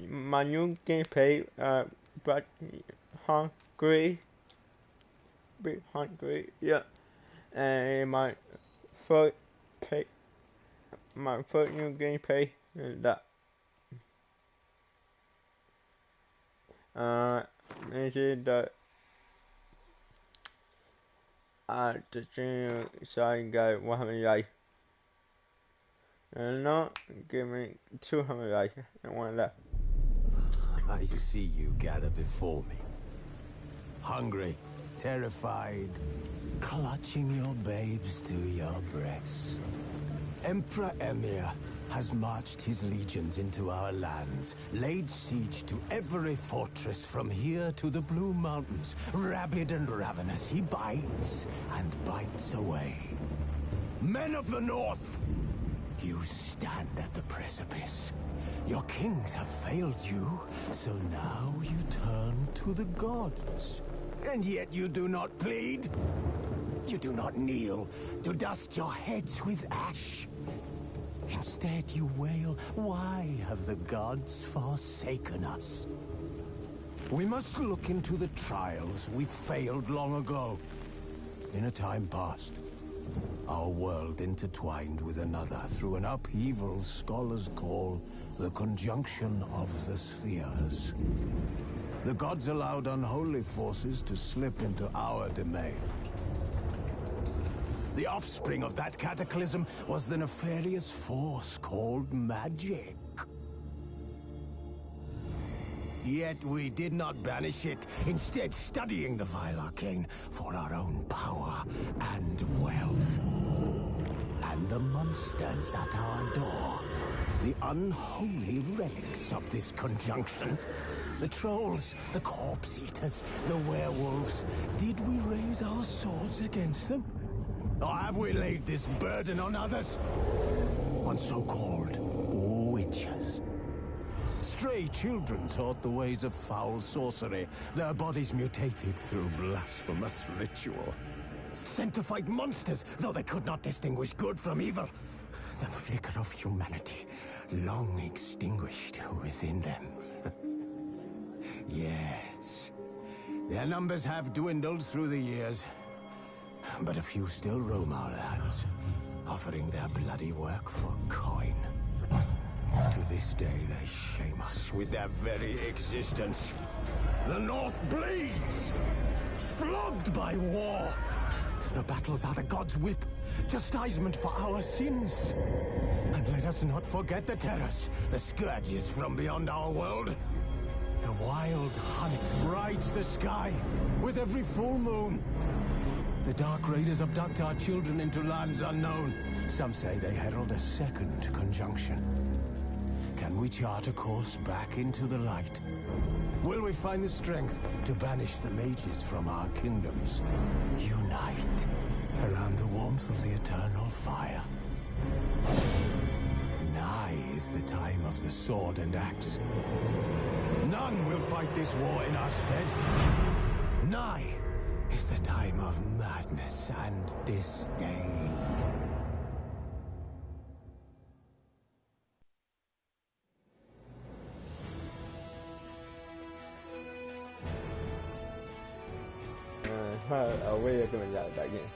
my new gameplay, but hungry, be hungry, yeah. And first play, my first new gameplay is that. This is the stream side guy 100 likes. And now give me 200 likes and one left. I see you gather before me. Hungry, terrified, clutching your babes to your breast. Emperor Emir has marched his legions into our lands, laid siege to every fortress from here to the Blue Mountains. Rabid and ravenous, he bites and bites away. Men of the North, you stand at the precipice. Your kings have failed you, so now you turn to the gods. And yet you do not plead. You do not kneel to dust your heads with ash. Instead you wail, why have the gods forsaken us? We must look into the trials we failed long ago. In a time past, our world intertwined with another through an upheaval scholars call the conjunction of the spheres. The gods allowed unholy forces to slip into our domain. The offspring of that cataclysm was the nefarious force called magic. Yet we did not banish it, instead studying the vile arcane for our own power and wealth. And the monsters at our door, the unholy relics of this conjunction. The trolls, the corpse eaters, the werewolves. Did we raise our swords against them? Or have we laid this burden on others? On so-called witches. Stray children taught the ways of foul sorcery, their bodies mutated through blasphemous ritual. Sent to fight monsters, though they could not distinguish good from evil. The flicker of humanity, long extinguished within them. Yes, their numbers have dwindled through the years. But a few still roam our lands, offering their bloody work for coin. To this day, they shame us with their very existence. The North bleeds, flogged by war. The battles are the gods' whip, chastisement for our sins. And let us not forget the terrors, the scourges from beyond our world. The wild hunt rides the sky with every full moon. The Dark Raiders abduct our children into lands unknown. Some say they herald a second conjunction. Can we chart a course back into the light? Will we find the strength to banish the mages from our kingdoms? Unite around the warmth of the eternal fire. Nigh is the time of the sword and axe. None will fight this war in our stead. Nigh is the time of madness and disdain. Away cái mình lại tại game.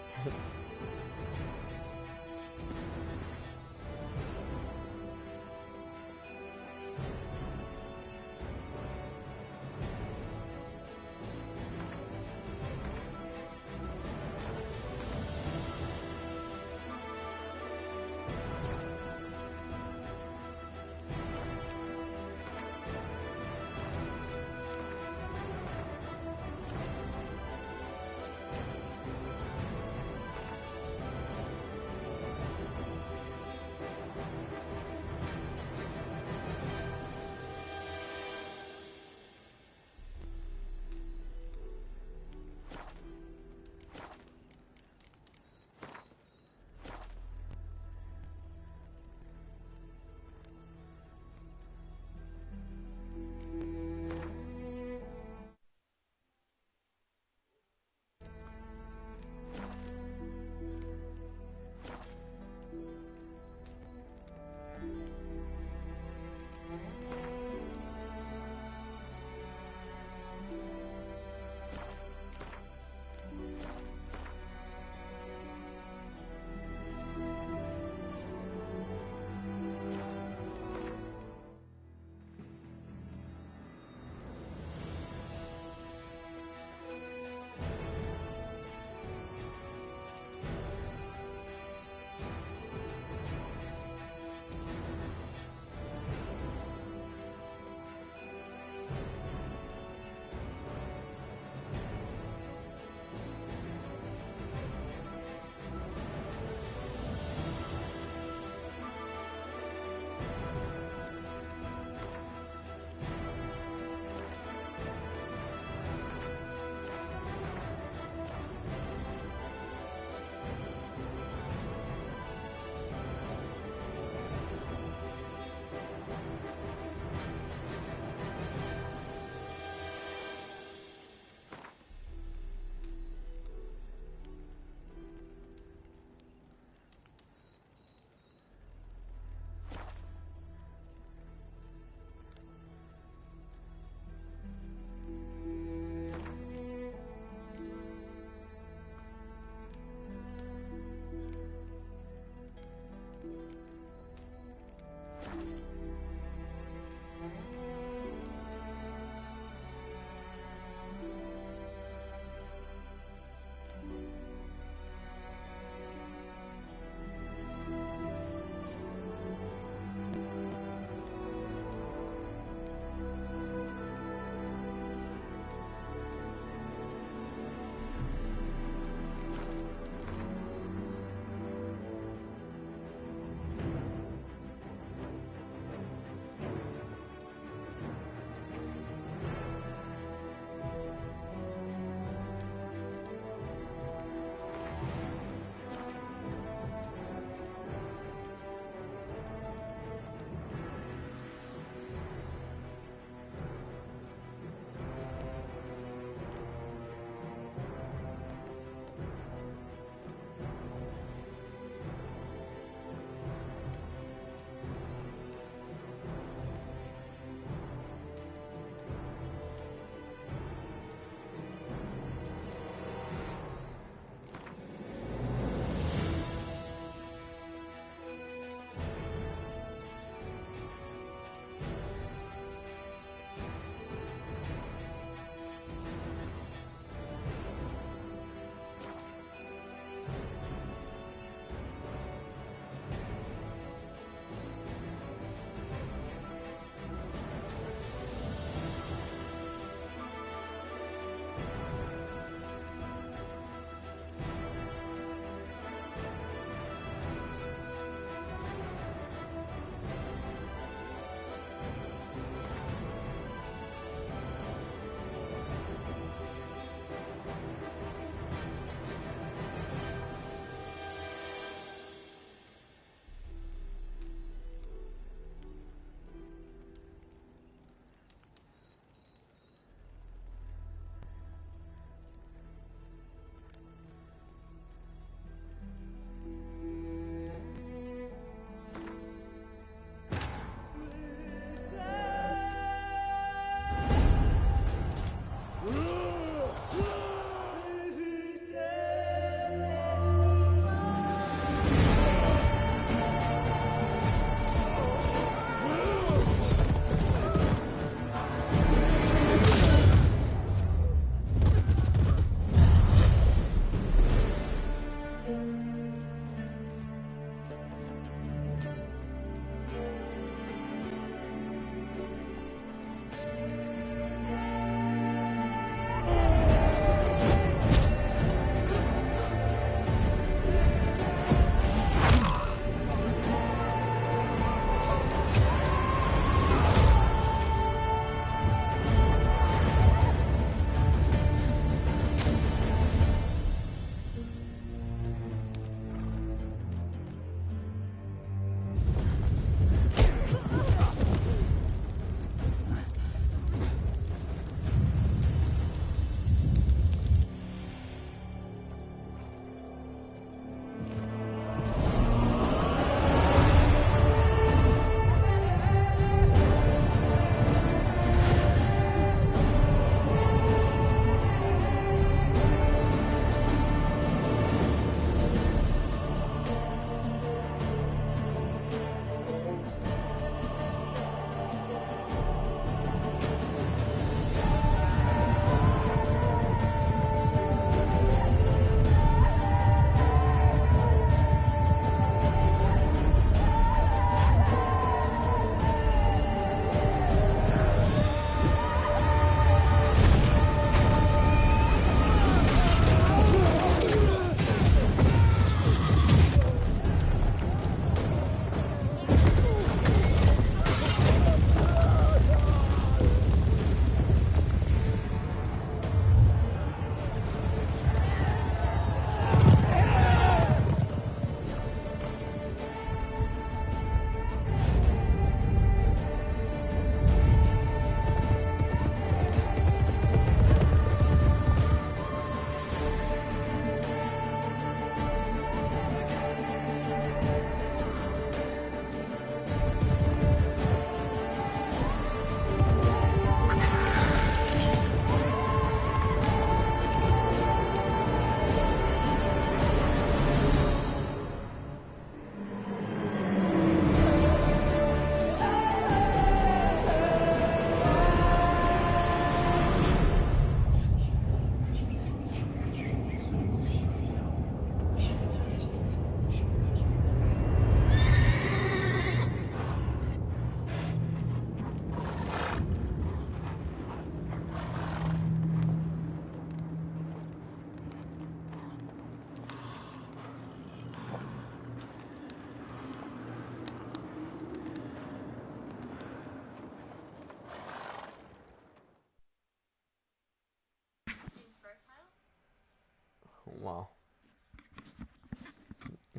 Wow.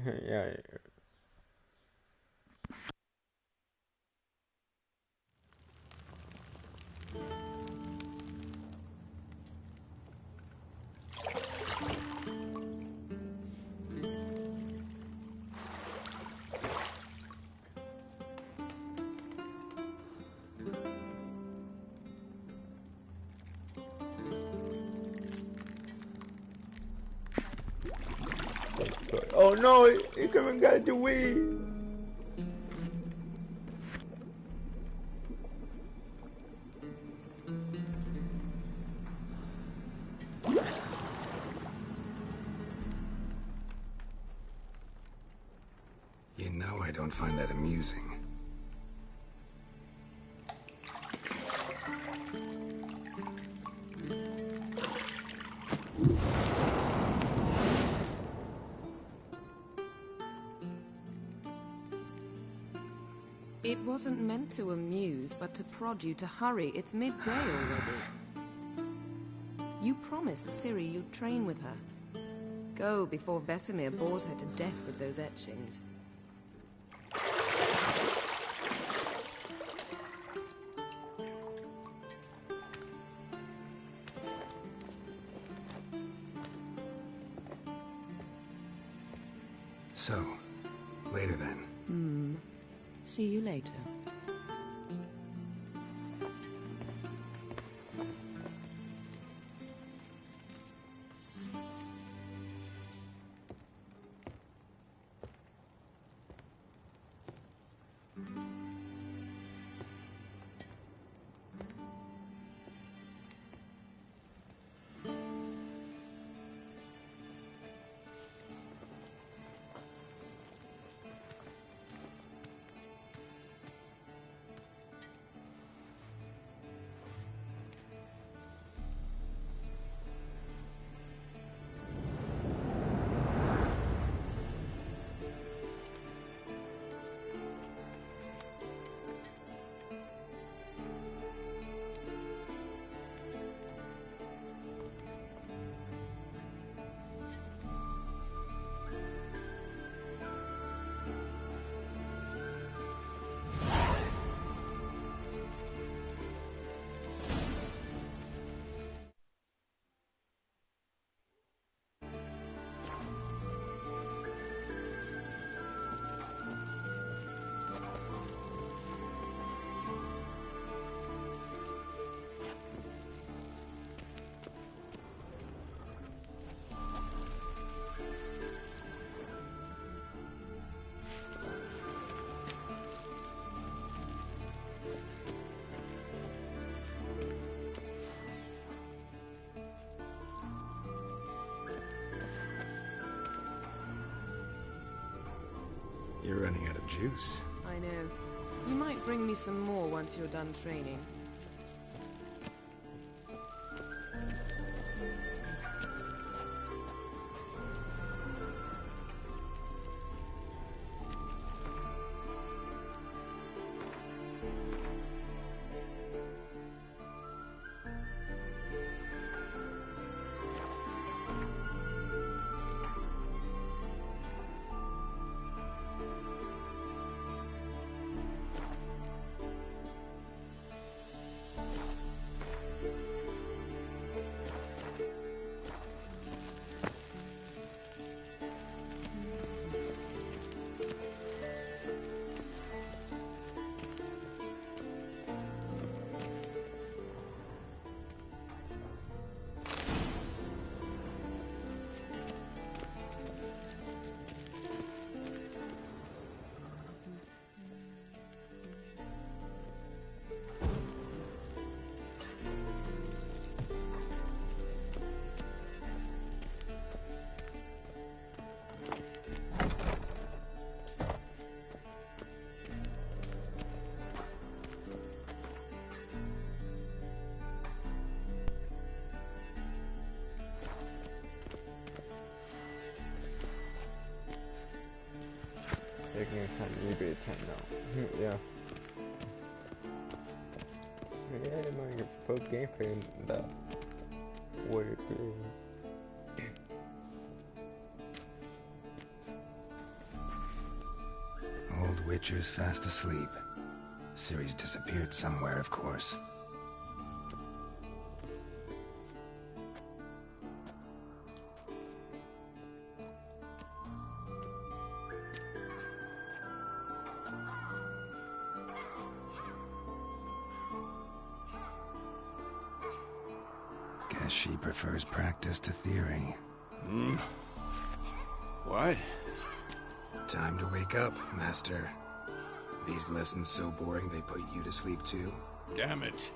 Yeah. Oh no, he couldn't get the weed. You know I don't find that amusing. It wasn't meant to amuse, but to prod you to hurry. It's midday already. You promised Ciri you'd train with her. Go before Vesemir bores her to death with those etchings. So, later then. See you later. You're running out of juice. I know. You might bring me some more once you're done training. You can kind of eBay 10 now. Yeah. Yeah, it might get full gameplay in the Warrior period. Witcher's fast asleep. Ciri's disappeared somewhere, of course. Guess she prefers practice to theory. What? Time to wake up, Master. These lessons so boring they put you to sleep too? Damn it.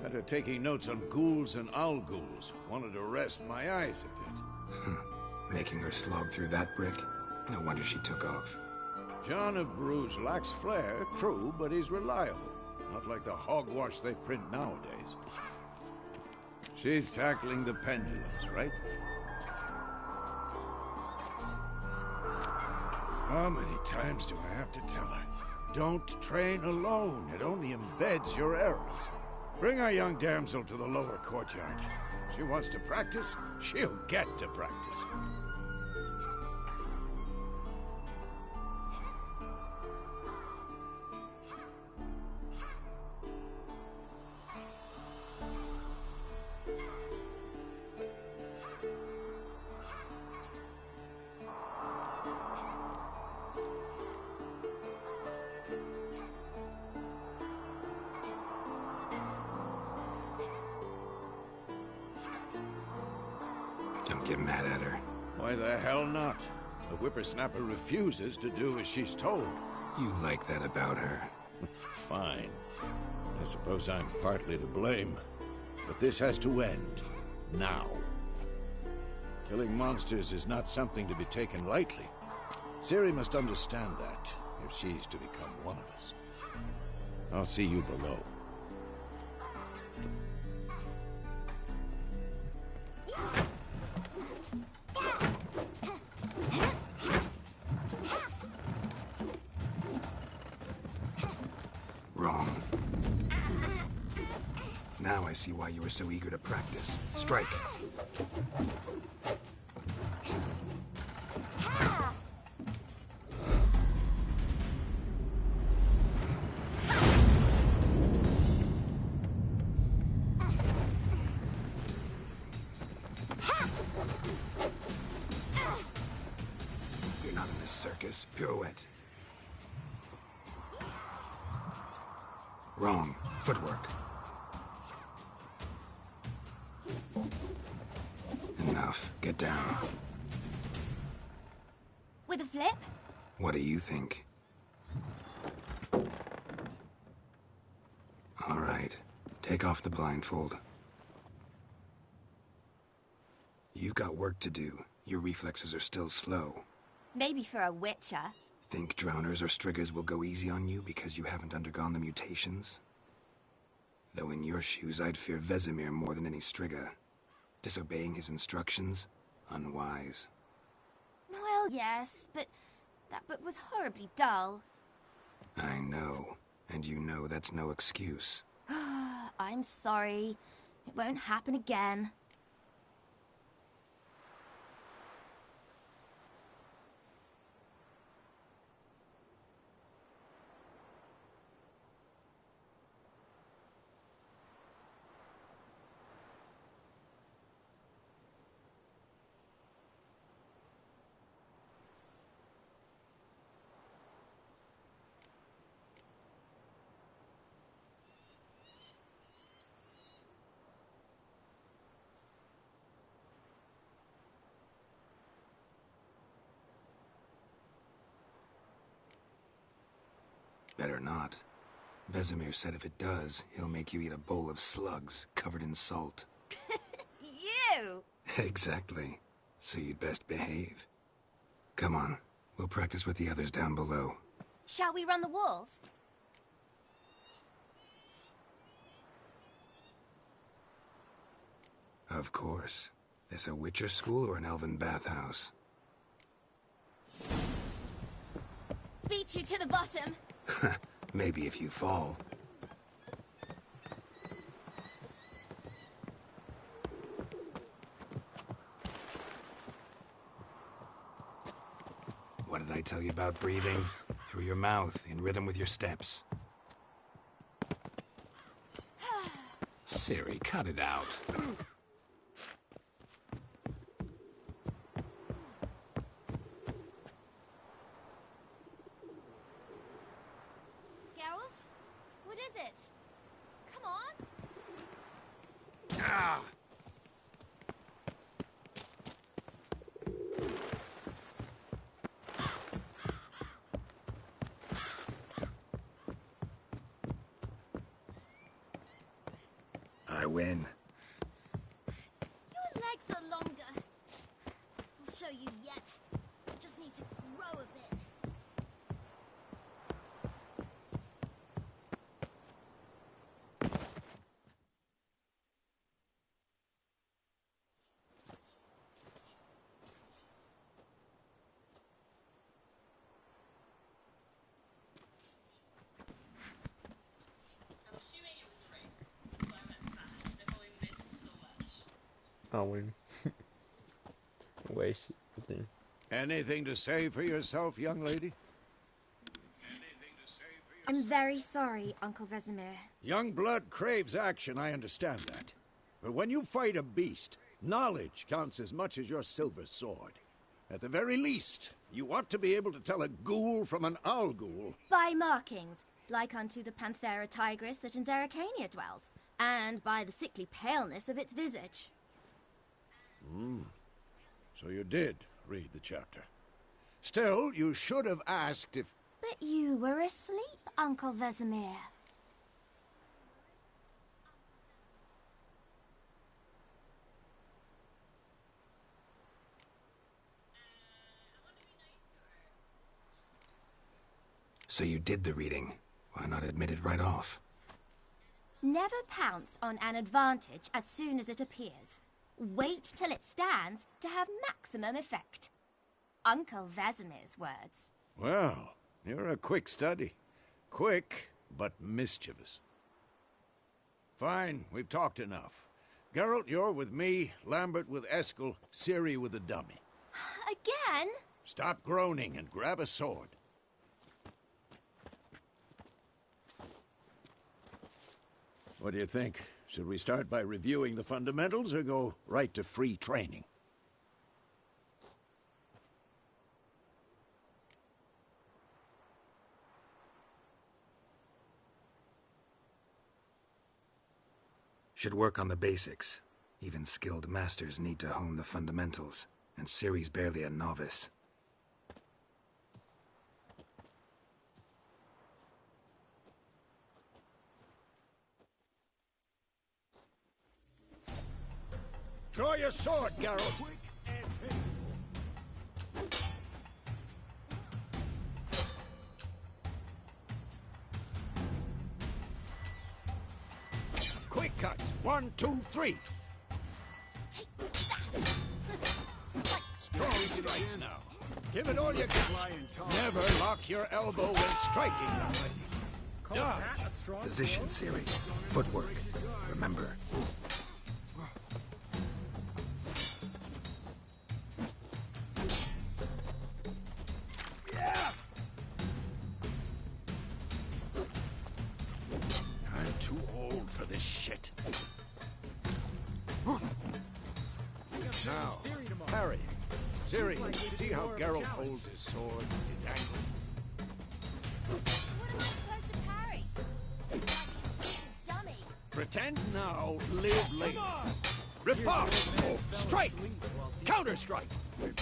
After taking notes on ghouls and owl-ghouls, wanted to rest my eyes a bit. Making her slog through that brick? No wonder she took off. John of Bruges lacks flair, true, but he's reliable. Not like the hogwash they print nowadays. She's tackling the pendulums, right? How many times do I have to tell her? Don't train alone. It only embeds your errors. Bring our young damsel to the lower courtyard. She wants to practice, she'll get to practice. Don't get mad at her. Why the hell not? The whippersnapper refuses to do as she's told. You like that about her. Fine. I suppose I'm partly to blame. But this has to end. Now. Killing monsters is not something to be taken lightly. Ciri must understand that, if she's to become one of us. I'll see you below. Wrong. Now I see why you were so eager to practice. Strike. You're not in this circus. Pirouette. Wrong. Footwork. Enough. Get down. With a flip? What do you think? All right. Take off the blindfold. You've got work to do. Your reflexes are still slow. Maybe for a witcher. Think drowners or striggers will go easy on you because you haven't undergone the mutations? Though in your shoes, I'd fear Vesemir more than any strigger. Disobeying his instructions? Unwise. Well, yes, but that book was horribly dull. I know. And you know that's no excuse. I'm sorry. It won't happen again. Better not. Vesemir said if it does, he'll make you eat a bowl of slugs covered in salt. You! Exactly. So you'd best behave. Come on. We'll practice with the others down below. Shall we run the walls? Of course. This a Witcher school or an elven bathhouse? Beat you to the bottom. Maybe if you fall. What did I tell you about breathing? Through your mouth, in rhythm with your steps. Ciri, cut it out. Geralt? What is it? Come on! Ah! I win. Your legs are longer. I'll show you yet. I just need to grow a bit. I'll win. Waste the thing. Anything to say for yourself, young lady? I'm very sorry, Uncle Vesemir. Young blood craves action, I understand that. But when you fight a beast, knowledge counts as much as your silver sword. At the very least, you ought to be able to tell a ghoul from an owl ghoul. By markings, like unto the Panthera tigris that in Zerrikania dwells, and by the sickly paleness of its visage. So you did read the chapter. Still, you should have asked if... But you were asleep, Uncle Vesemir. So you did the reading. Why not admit it right off? Never pounce on an advantage as soon as it appears. Wait till it stands to have maximum effect. Uncle Vesemir's words. Well, you're a quick study. Quick, but mischievous. Fine, we've talked enough. Geralt, you're with me, Lambert with Eskel, Ciri with the dummy. Again? Stop groaning and grab a sword. What do you think? Should we start by reviewing the fundamentals or go right to free training? Should work on the basics. Even skilled masters need to hone the fundamentals, and Ciri's barely a novice. Draw your sword, Geralt! Quick cuts! 1, 2, 3! Take that! Strong strikes now. Give it all you got. Never lock your elbow when striking, young lady. Dodge. Position, Ciri. Footwork. Remember. I'm too old for this shit. Now, parry. Ciri, see how Geralt holds his sword? It's angled. What am I supposed to parry? Like you stupid dummy. Pretend now, live later. Riposte! Strike! Counter-strike! That!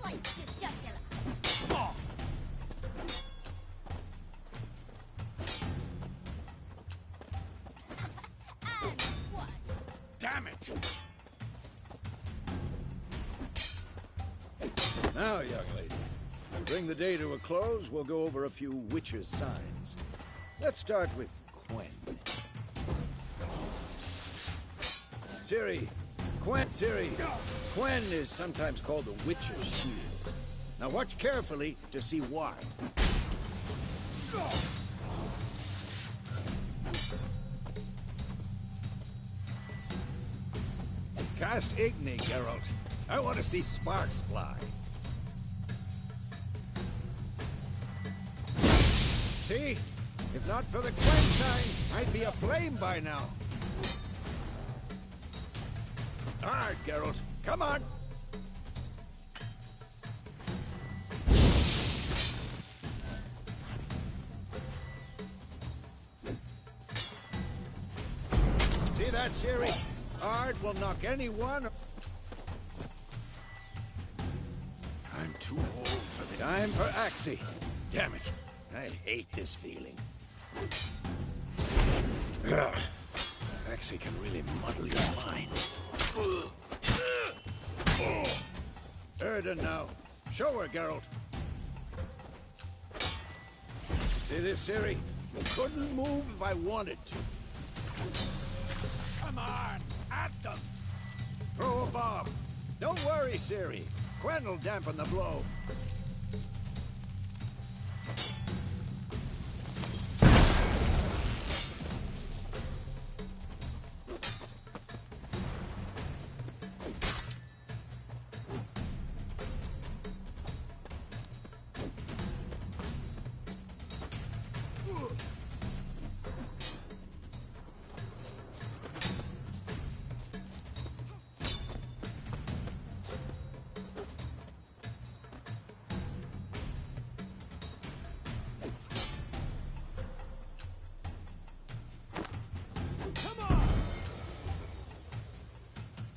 Slice your jugular. And what? Damn it! Now, young lady, to bring the day to a close, we'll go over a few witches' signs. Let's start with Quen. Ciri, Quen is sometimes called the Witch's Shield. Now watch carefully to see why. Cast Igni, Geralt. I want to see sparks fly. See? If not for the Quen sign, I'd be aflame by now. All right, Geralt. Come on. See that, Ciri? Ard will knock anyone. I'm too old for the time for Axie. Damn it. I hate this feeling. Ugh. Axie can really muddle your mind. Erden now. Show her, Geralt. See this, Ciri? Couldn't move if I wanted to. Come on, at them! Throw a bomb. Don't worry, Ciri. Quen will dampen the blow.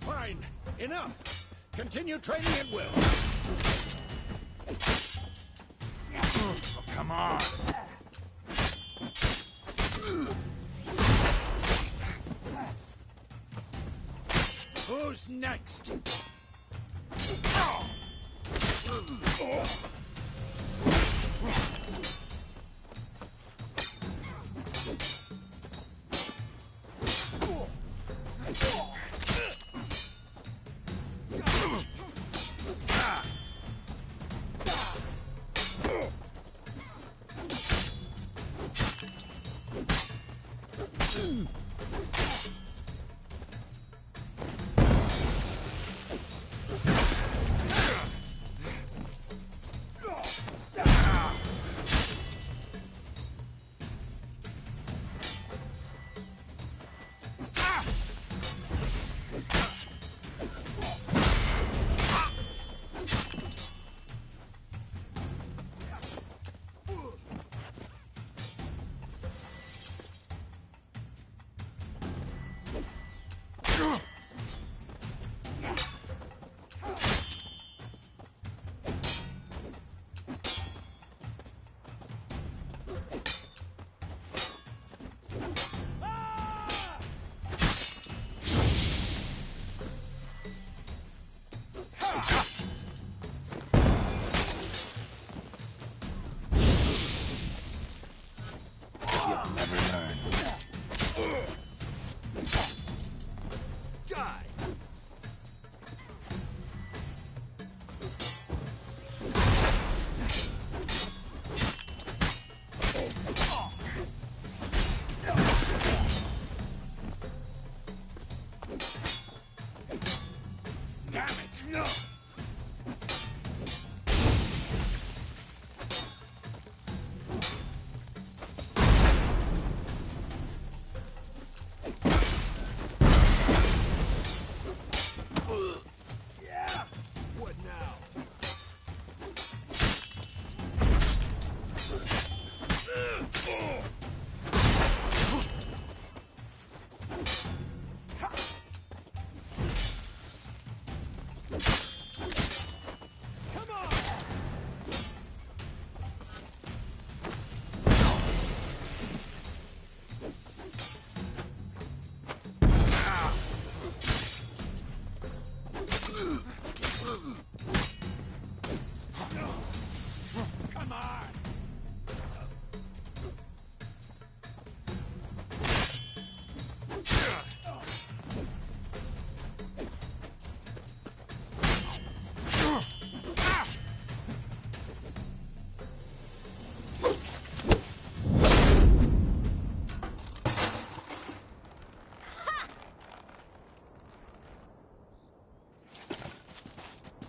Fine. Enough. Continue training at will. Oh, come on. Who's next?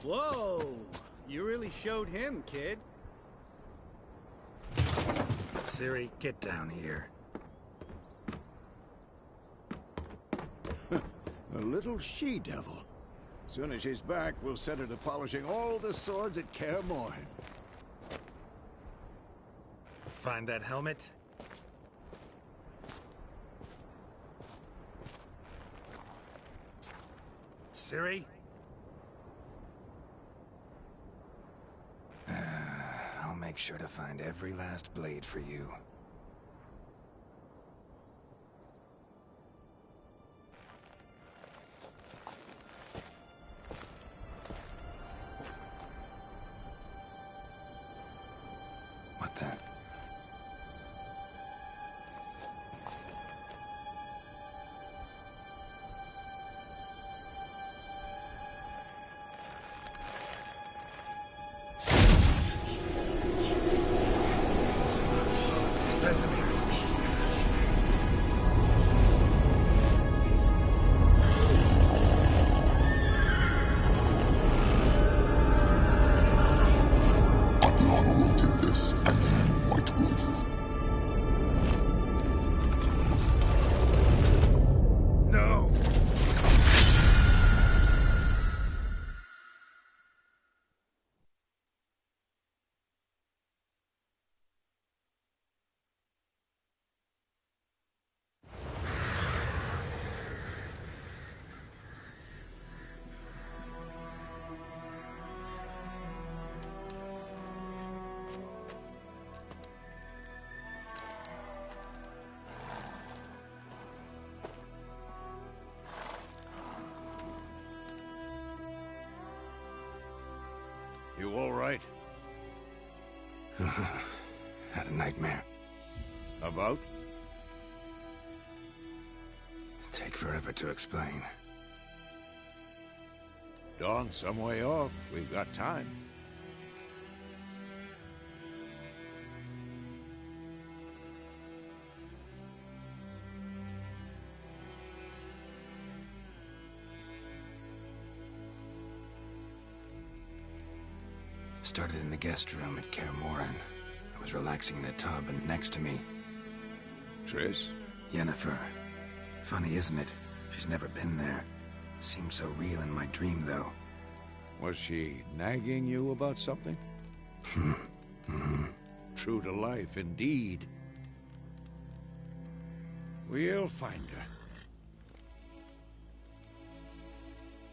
Whoa! You really showed him, kid. Ciri, get down here. A little she-devil. Soon as she's back, we'll set her to polishing all the swords at Kaer Morhen. Find that helmet? Ciri? I'll make sure to find every last blade for you. What the? Vesemir. I've long awaited this, and you, White Wolf. No! You all right? Had a nightmare. About? Take forever to explain. Dawn's some way off. We've got time. Started in the guest room at Kaer Morhen. I was relaxing in a tub, and next to me, Triss? Yennefer. Funny, isn't it? She's never been there. Seemed so real in my dream, though. Was she nagging you about something? True to life, indeed. We'll find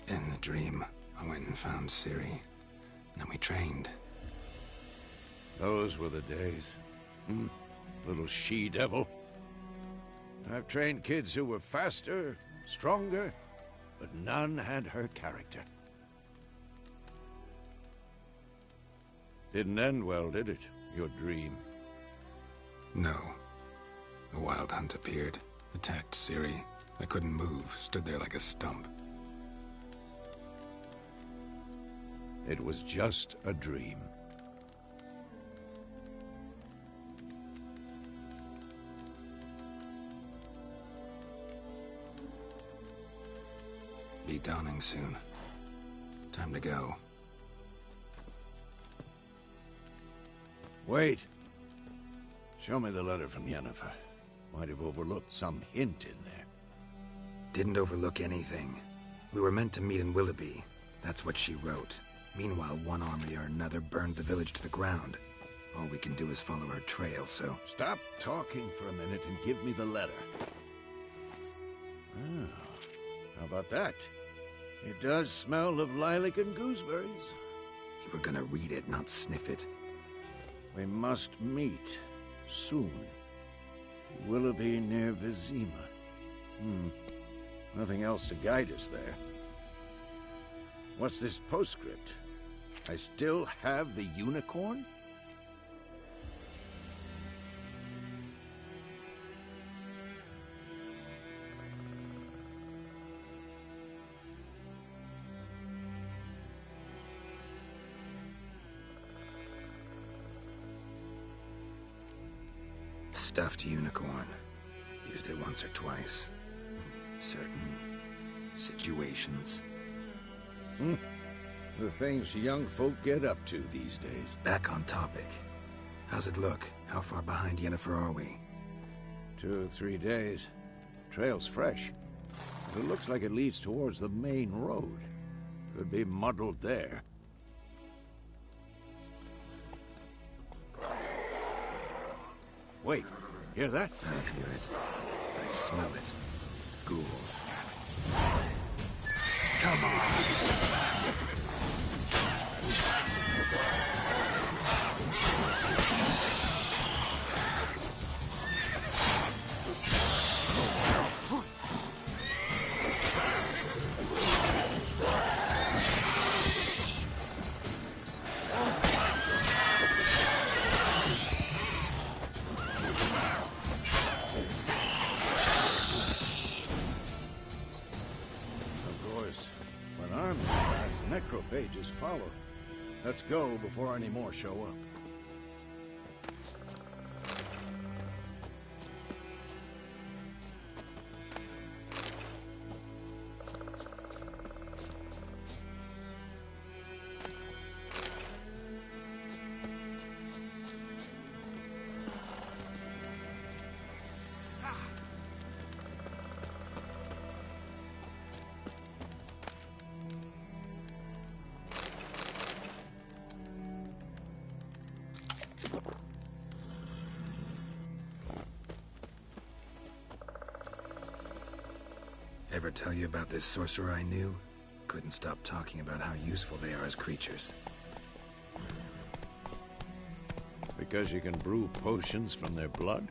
her. In the dream, I went and found Ciri. Then we trained. Those were the days. Little she-devil. I've trained kids who were faster, stronger, but none had her character. Didn't end well, did it? Your dream? No. The Wild Hunt appeared, attacked Ciri. I couldn't move, stood there like a stump. It was just a dream. Be dawning soon. Time to go. Wait. Show me the letter from Yennefer. Might have overlooked some hint in there. Didn't overlook anything. We were meant to meet in Willoughby. That's what she wrote. Meanwhile, one army or another burned the village to the ground. All we can do is follow her trail, so... Stop talking for a minute and give me the letter. Oh, how about that? It does smell of lilac and gooseberries. You were gonna read it, not sniff it. We must meet soon. Willoughby near Vizima. Nothing else to guide us there. What's this postscript? I still have the unicorn? Stuffed unicorn. Used it once or twice. In certain situations. The things young folk get up to these days. Back on topic. How's it look? How far behind Yennefer are we? 2 or 3 days. Trail's fresh. But it looks like it leads towards the main road. Could be muddled there. Wait, hear that? I hear it. I smell it. Ghouls. Come on! Necrophages follow. Let's go before any more show up. Ever tell you about this sorcerer I knew? Couldn't stop talking about how useful they are as creatures. Because you can brew potions from their blood?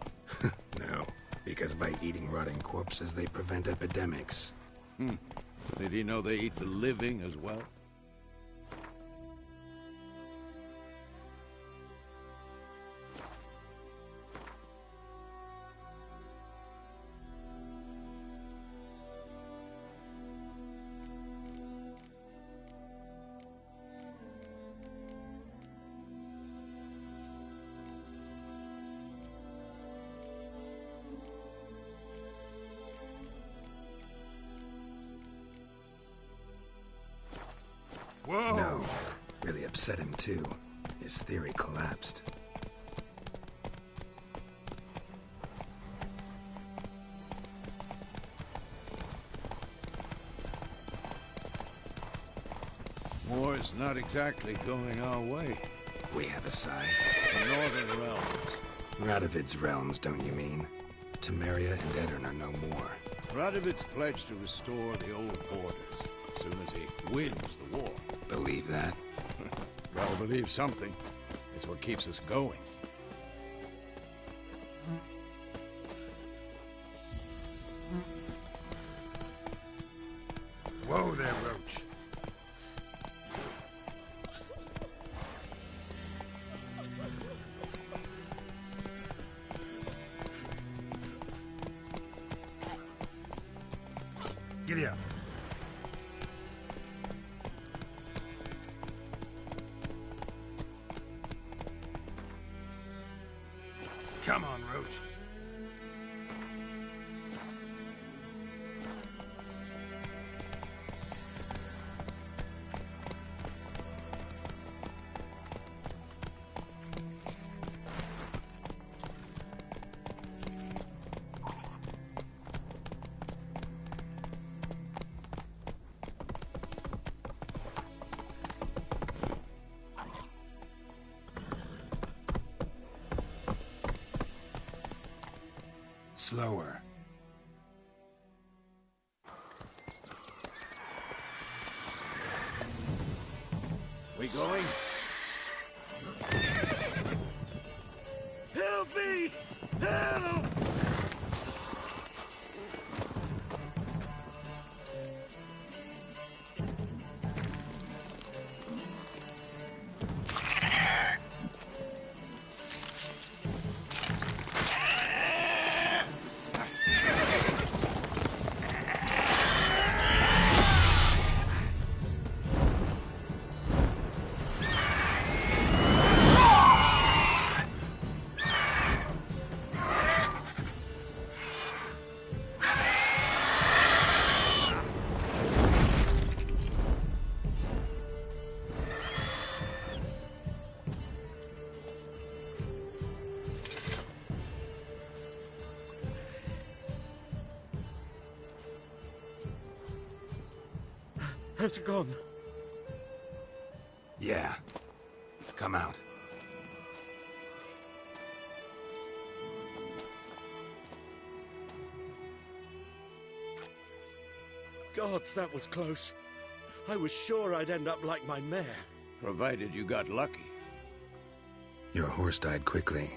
No, because by eating rotting corpses, they prevent epidemics. Did he know they eat the living as well? Whoa! No. Really upset him, too. His theory collapsed. War's not exactly going our way. We have a side. The Northern Realms. Radovid's realms, don't you mean? Temeria and Edirn are no more. Radovid's pledged to restore the old borders as soon as he wins the war. Believe that? Gotta believe something. It's what keeps us going. Whoa there, Roach. Giddy up. Come on, Roach. Slower. We going? Help me! Help! Has it gone? Yeah. Come out. Gods, that was close. I was sure I'd end up like my mare. Provided you got lucky. Your horse died quickly,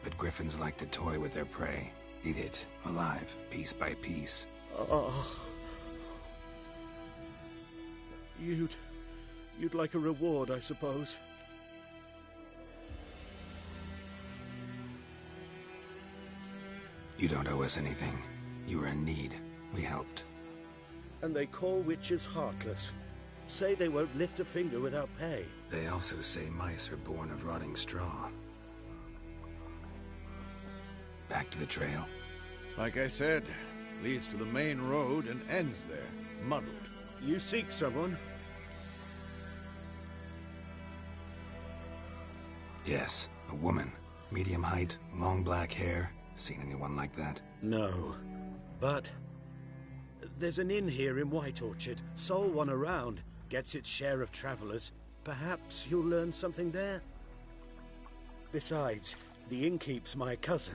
but griffins like to toy with their prey. Eat it, alive, piece by piece. Oh. You'd like a reward, I suppose. You don't owe us anything. You were in need. We helped. And they call witches heartless. Say they won't lift a finger without pay. They also say mice are born of rotting straw. Back to the trail? Like I said, leads to the main road and ends there, muddled. You seek someone? Yes, a woman. Medium height, long black hair. Seen anyone like that? No. But there's an inn here in White Orchard. Sole one around. Gets its share of travelers. Perhaps you'll learn something there? Besides, the innkeep's my cousin.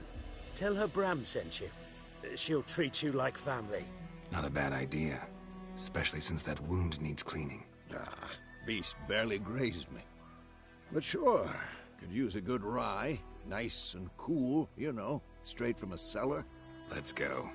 Tell her Bram sent you. She'll treat you like family. Not a bad idea. Especially since that wound needs cleaning. Ah, beast barely grazed me. But sure, could use a good rye. Nice and cool, you know, straight from a cellar. Let's go.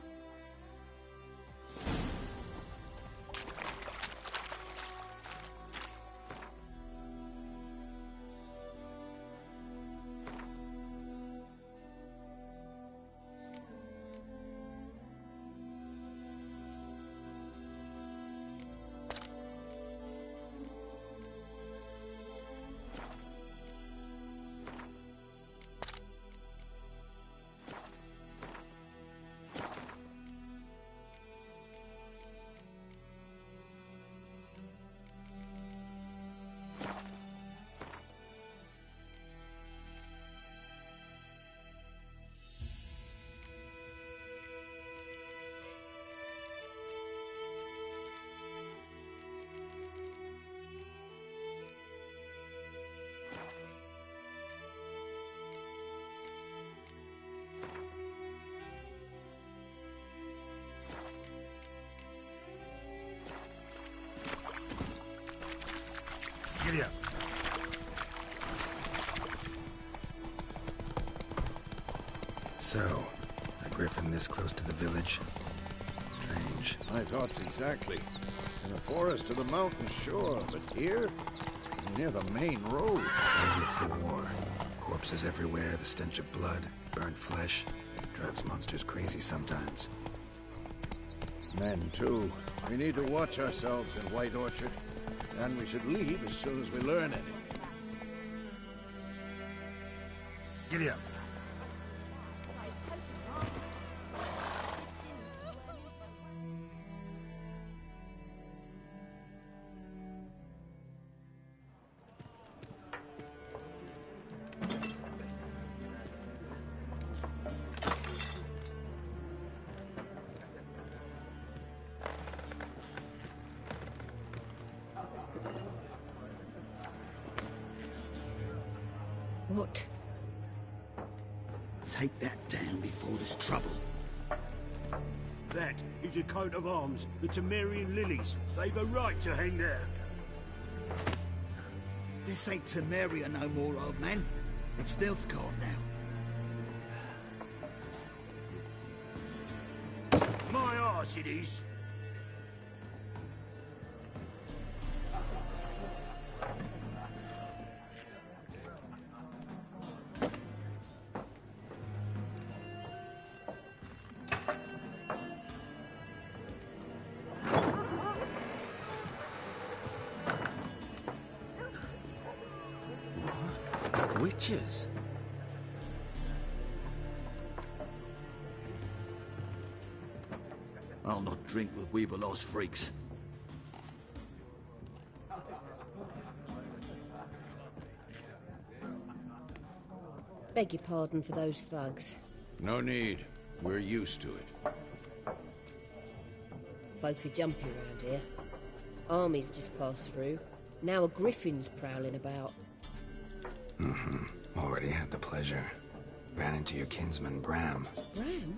Giddy up. So, a griffin this close to the village? Strange. My thoughts exactly. In the forest or the mountain, sure, but here? Near the main road. Maybe it's the war. Corpses everywhere, the stench of blood, burnt flesh. Drives monsters crazy sometimes. Men, too. We need to watch ourselves in White Orchard. And we should leave as soon as we learn anything. Giddy up. What? Take that down before there's trouble. That is a coat of arms, the Temerian lilies. They've a right to hang there. This ain't Temeria no more, old man. It's Nilfgaard now. My arse it is. Witches? I'll not drink with Weaver-lost freaks. Beg your pardon for those thugs. No need. We're used to it. Folk are jumpy around here. Armies just passed through. Now a griffin's prowling about. Already had the pleasure. Ran into your kinsman, Bram. Bram?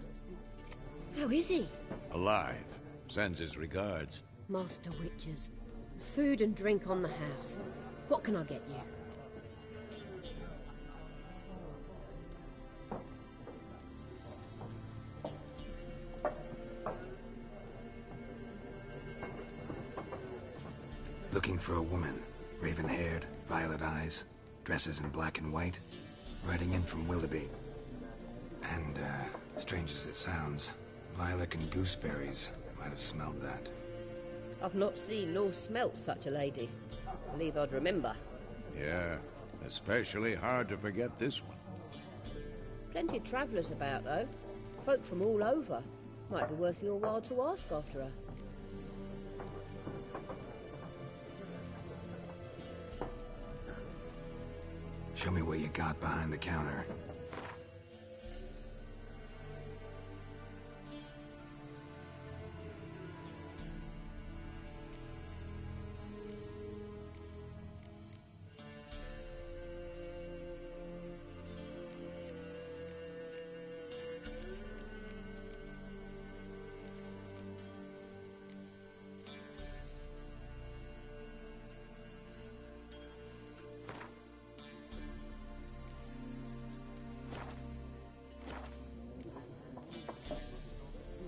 How is he? Alive. Sends his regards. Master Witches. Food and drink on the house. What can I get you? Looking for a woman. Raven-haired, violet eyes, dresses in black and white. Riding in from Willoughby. And, strange as it sounds, lilac and gooseberries might have smelled that. I've not seen nor smelt such a lady. Believe I'd remember. Yeah, especially hard to forget this one. Plenty of travellers about, though. Folk from all over. Might be worth your while to ask after her. Show me what you got behind the counter.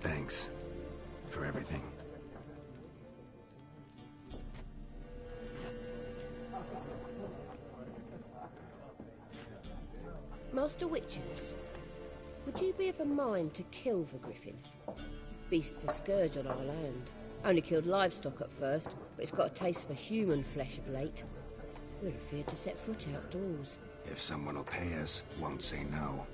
Thanks for everything. Master Witches, would you be of a mind to kill the griffin? Beast's a scourge on our land. Only killed livestock at first, but it's got a taste for human flesh of late. We're afeard to set foot outdoors. If someone will pay us, won't say no.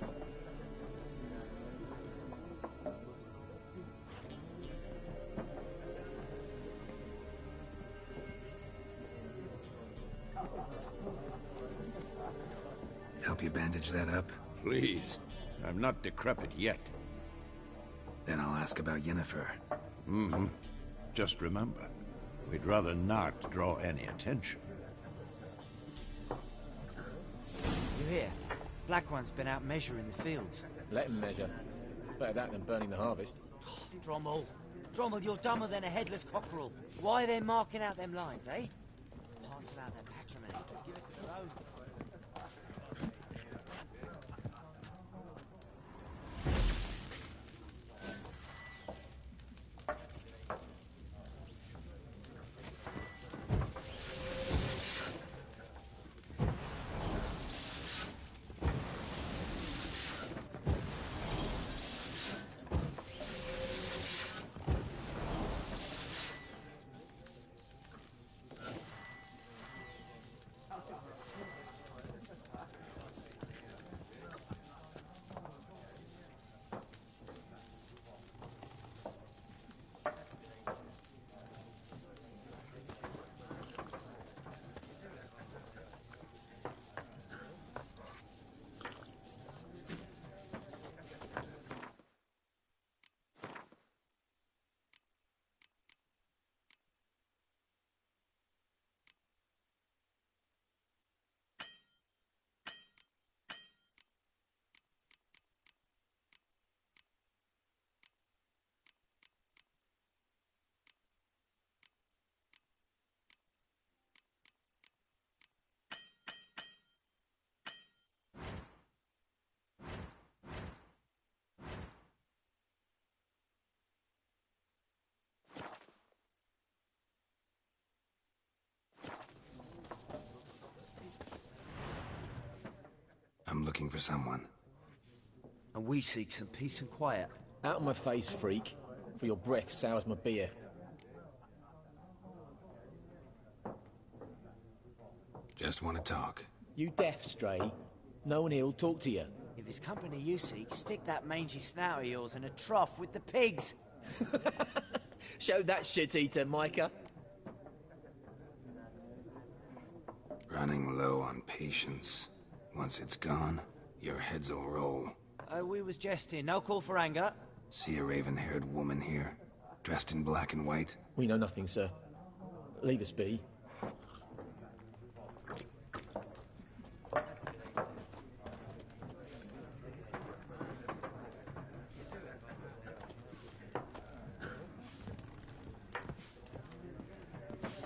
Help you bandage that up? Please. I'm not decrepit yet. Then I'll ask about Yennefer. Just remember, we'd rather not draw any attention. You hear? Black One's been out measuring the fields. Let him measure. Better that than burning the harvest. Drommel. Drommel, you're dumber than a headless cockerel. Why are they marking out them lines, eh? Parcel out their patrimony. Give it to their own. I'm looking for someone. And we seek some peace and quiet. Out of my face, freak. For your breath sours my beer. Just want to talk. You deaf, Stray? No one here'll talk to you. If it's company you seek, stick that mangy snout of yours in a trough with the pigs. Show that shit-eater, Micah. Running low on patience. Once it's gone, your heads'll roll. We was jesting. No call for anger. See a raven-haired woman here, dressed in black and white? We know nothing, sir. Leave us be.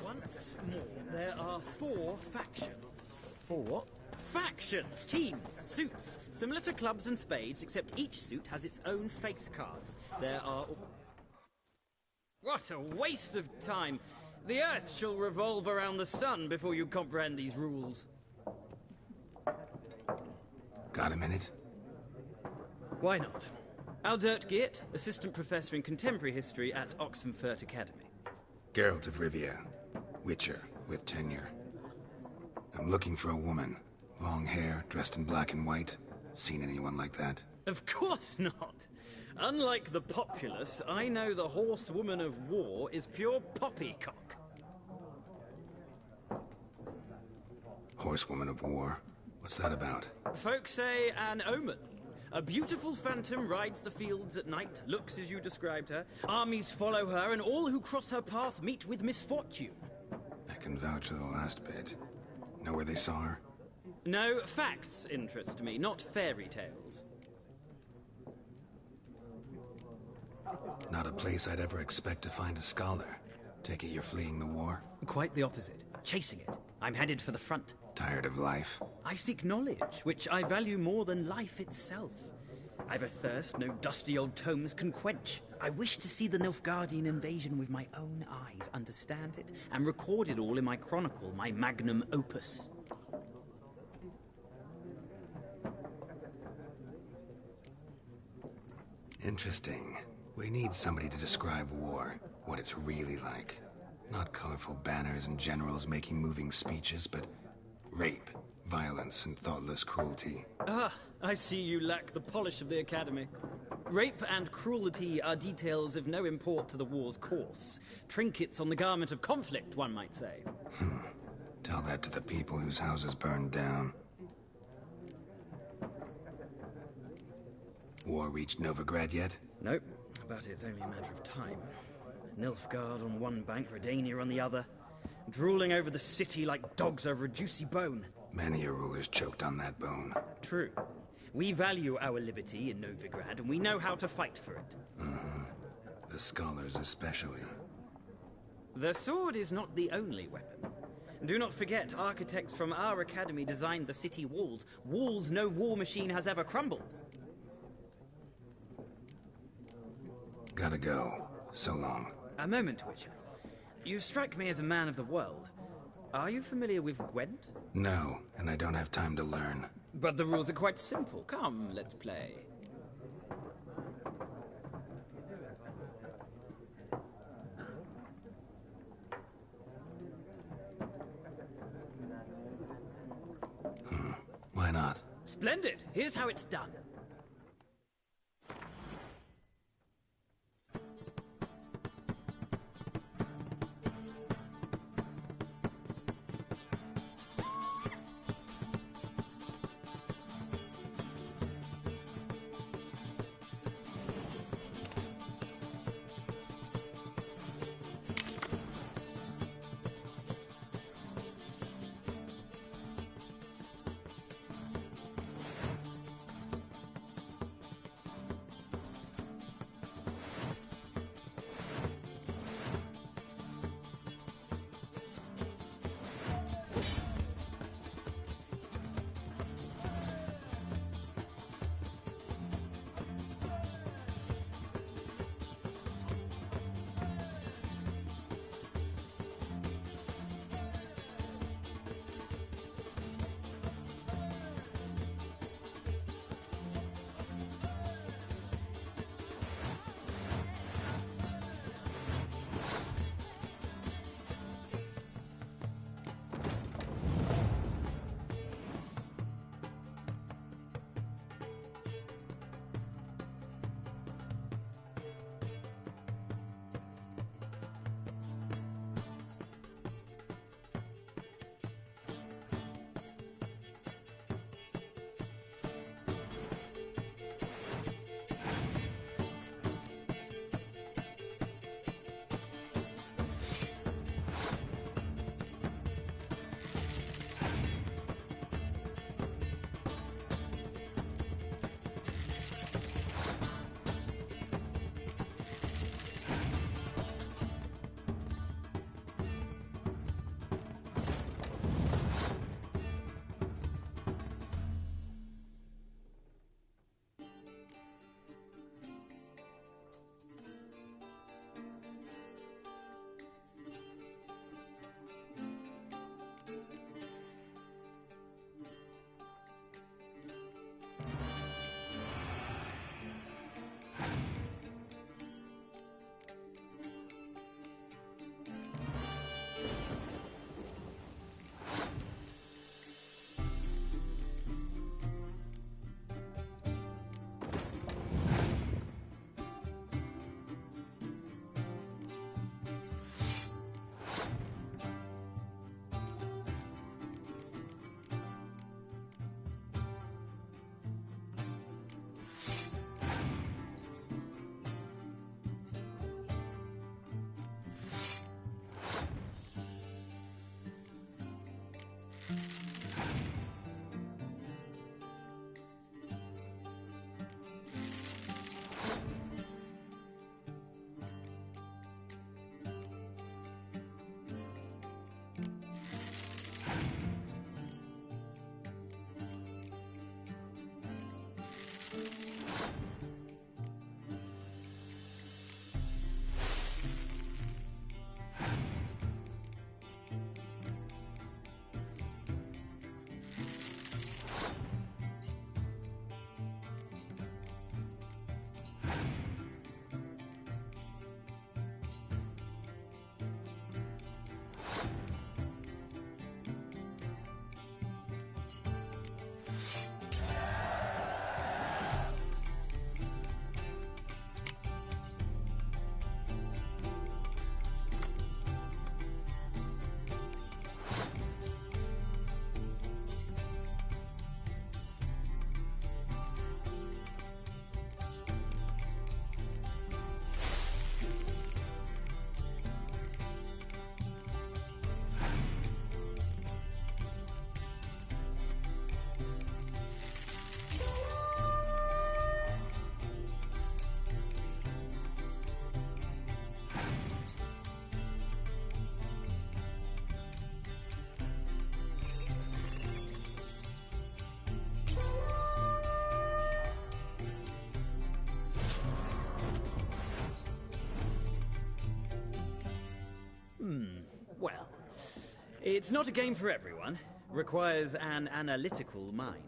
Once more, there are 4 factions. 4 what? Factions, teams, suits, similar to clubs and spades, except each suit has its own face cards. There are... What a waste of time! The Earth shall revolve around the sun before you comprehend these rules. Got a minute? Why not? Aldert Geert, Assistant Professor in Contemporary History at Oxenfurt Academy. Geralt of Rivia, Witcher, with tenure. I'm looking for a woman. Long hair, dressed in black and white. Seen anyone like that? Of course not! Unlike the populace, I know the horsewoman of war is pure poppycock. Horsewoman of war? What's that about? Folk say an omen. A beautiful phantom rides the fields at night, looks as you described her. Armies follow her, and all who cross her path meet with misfortune. I can vouch for the last bit. Know where they saw her? No, facts interest me, not fairy tales. Not a place I'd ever expect to find a scholar. Take it you're fleeing the war? Quite the opposite. Chasing it. I'm headed for the front. Tired of life? I seek knowledge, which I value more than life itself. I've a thirst no dusty old tomes can quench. I wish to see the Nilfgaardian invasion with my own eyes, understand it, and record it all in my chronicle, my magnum opus. Interesting. We need somebody to describe war, what it's really like. Not colorful banners and generals making moving speeches, but rape, violence, and thoughtless cruelty. Ah, I see you lack the polish of the Academy. Rape and cruelty are details of no import to the war's course. Trinkets on the garment of conflict, one might say. Tell that to the people whose houses burned down. War reached Novigrad yet? Nope, but it's only a matter of time. Nilfgaard on one bank, Redania on the other, drooling over the city like dogs over a juicy bone. Many a ruler's choked on that bone. True. We value our liberty in Novigrad, and we know how to fight for it. The scholars especially. The sword is not the only weapon. Do not forget, architects from our academy designed the city walls. Walls no war machine has ever crumbled. Gotta go. So long. A moment, Witcher. You strike me as a man of the world. Are you familiar with Gwent? No, and I don't have time to learn. But the rules are quite simple. Come, let's play. Why not? Splendid! Here's how it's done. Well, it's not a game for everyone. Requires an analytical mind.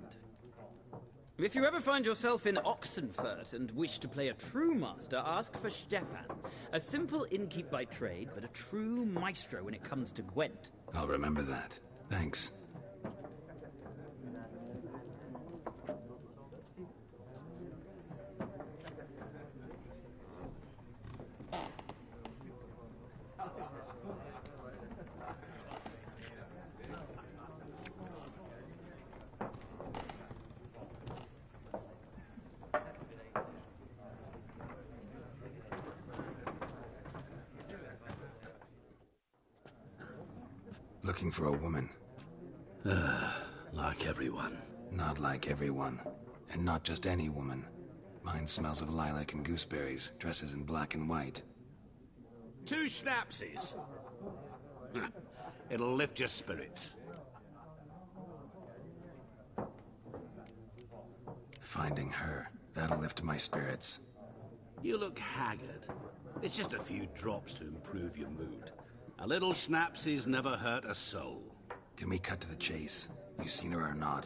If you ever find yourself in Oxenfurt and wish to play a true master, ask for Stepan. A simple innkeep by trade, but a true maestro when it comes to Gwent. I'll remember that. Thanks. Looking for a woman. Like everyone. Not like everyone. And not just any woman. Mine smells of lilac and gooseberries, dresses in black and white. 2 schnapsies. It'll lift your spirits. Finding her, that'll lift my spirits. You look haggard. It's just a few drops to improve your mood. A little schnapsies never hurt a soul. Can we cut to the chase? You seen her or not?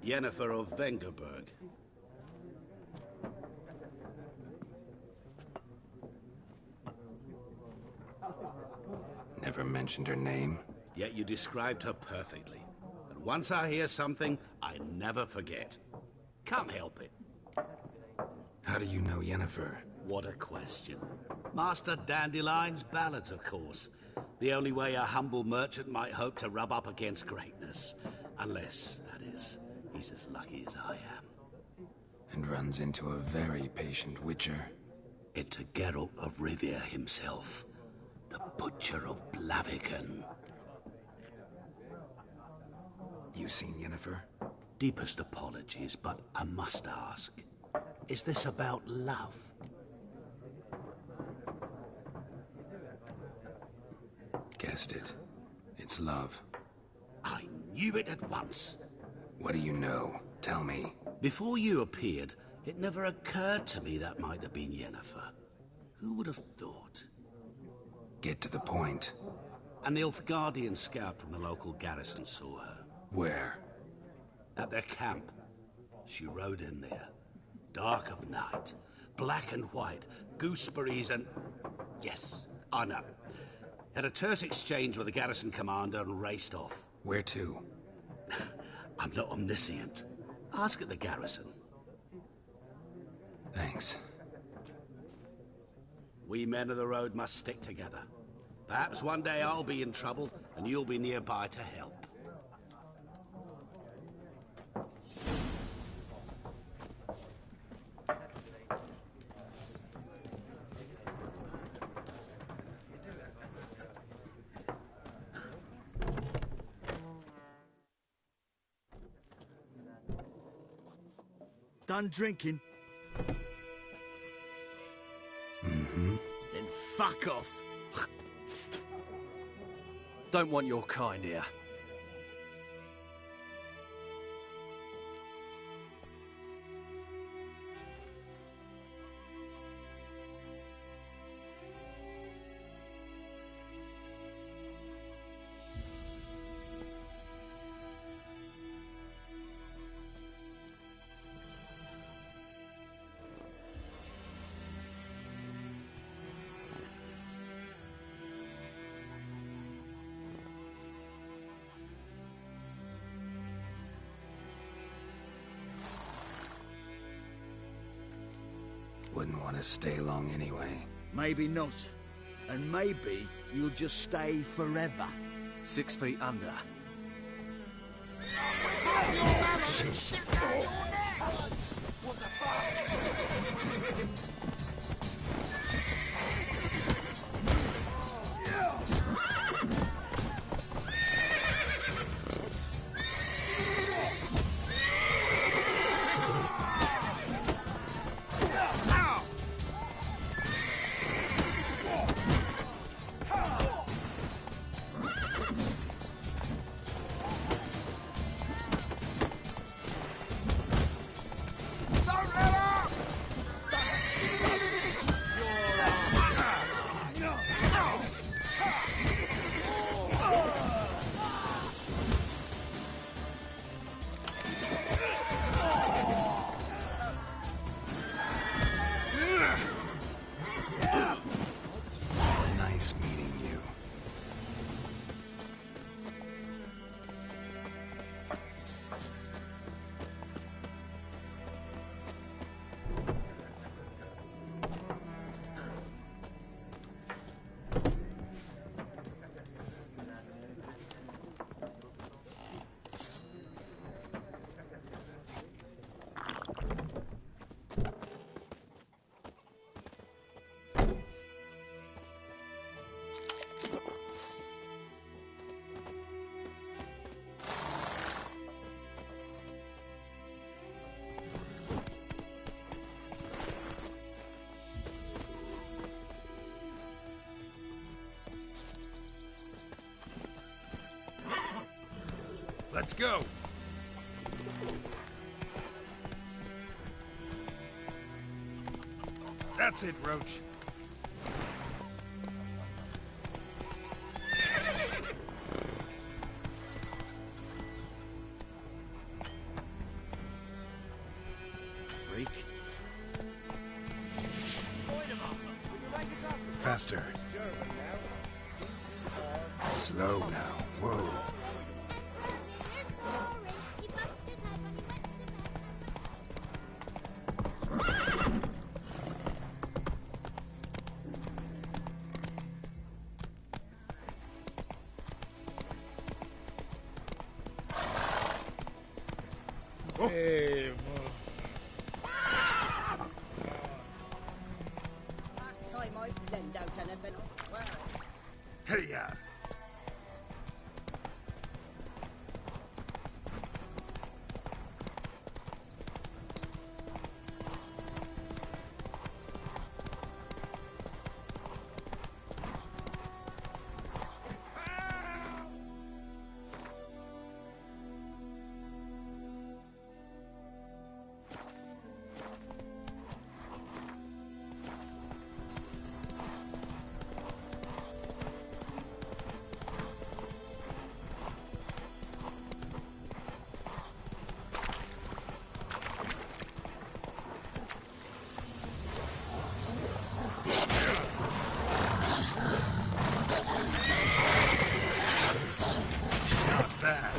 Yennefer of Vengerberg. Never mentioned her name. Yet you described her perfectly. And once I hear something, I never forget. Can't help it. How do you know Yennefer? What a question. Master Dandelion's ballads, of course. The only way a humble merchant might hope to rub up against greatness. Unless, that is, he's as lucky as I am. And runs into a very patient witcher. Into Geralt of Rivia himself. The Butcher of Blaviken. You seen Yennefer? Deepest apologies, but I must ask. Is this about love? Guessed it. It's love. I knew it at once. What do you know? Tell me. Before you appeared, it never occurred to me that might have been Yennefer. Who would have thought? Get to the point. An Nilfgaardian scout from the local garrison saw her. Where? At their camp. She rode in there. Dark of night. Black and white. Gooseberries and... Yes, I know. Had a terse exchange with the garrison commander and raced off. Where to? I'm not omniscient. Ask at the garrison. Thanks. We men of the road must stick together. Perhaps one day I'll be in trouble and you'll be nearby to help. Done drinking? Mm-hmm. Then fuck off. Don't want your kind here. Wouldn't want to stay long anyway. Maybe not. And maybe you'll just stay forever. 6 feet under. Let's go! That's it, Roach. Freak. Faster. Slow now. Whoa. Hey, Last time I lend out anything, I swear. Hey, yeah. Not bad.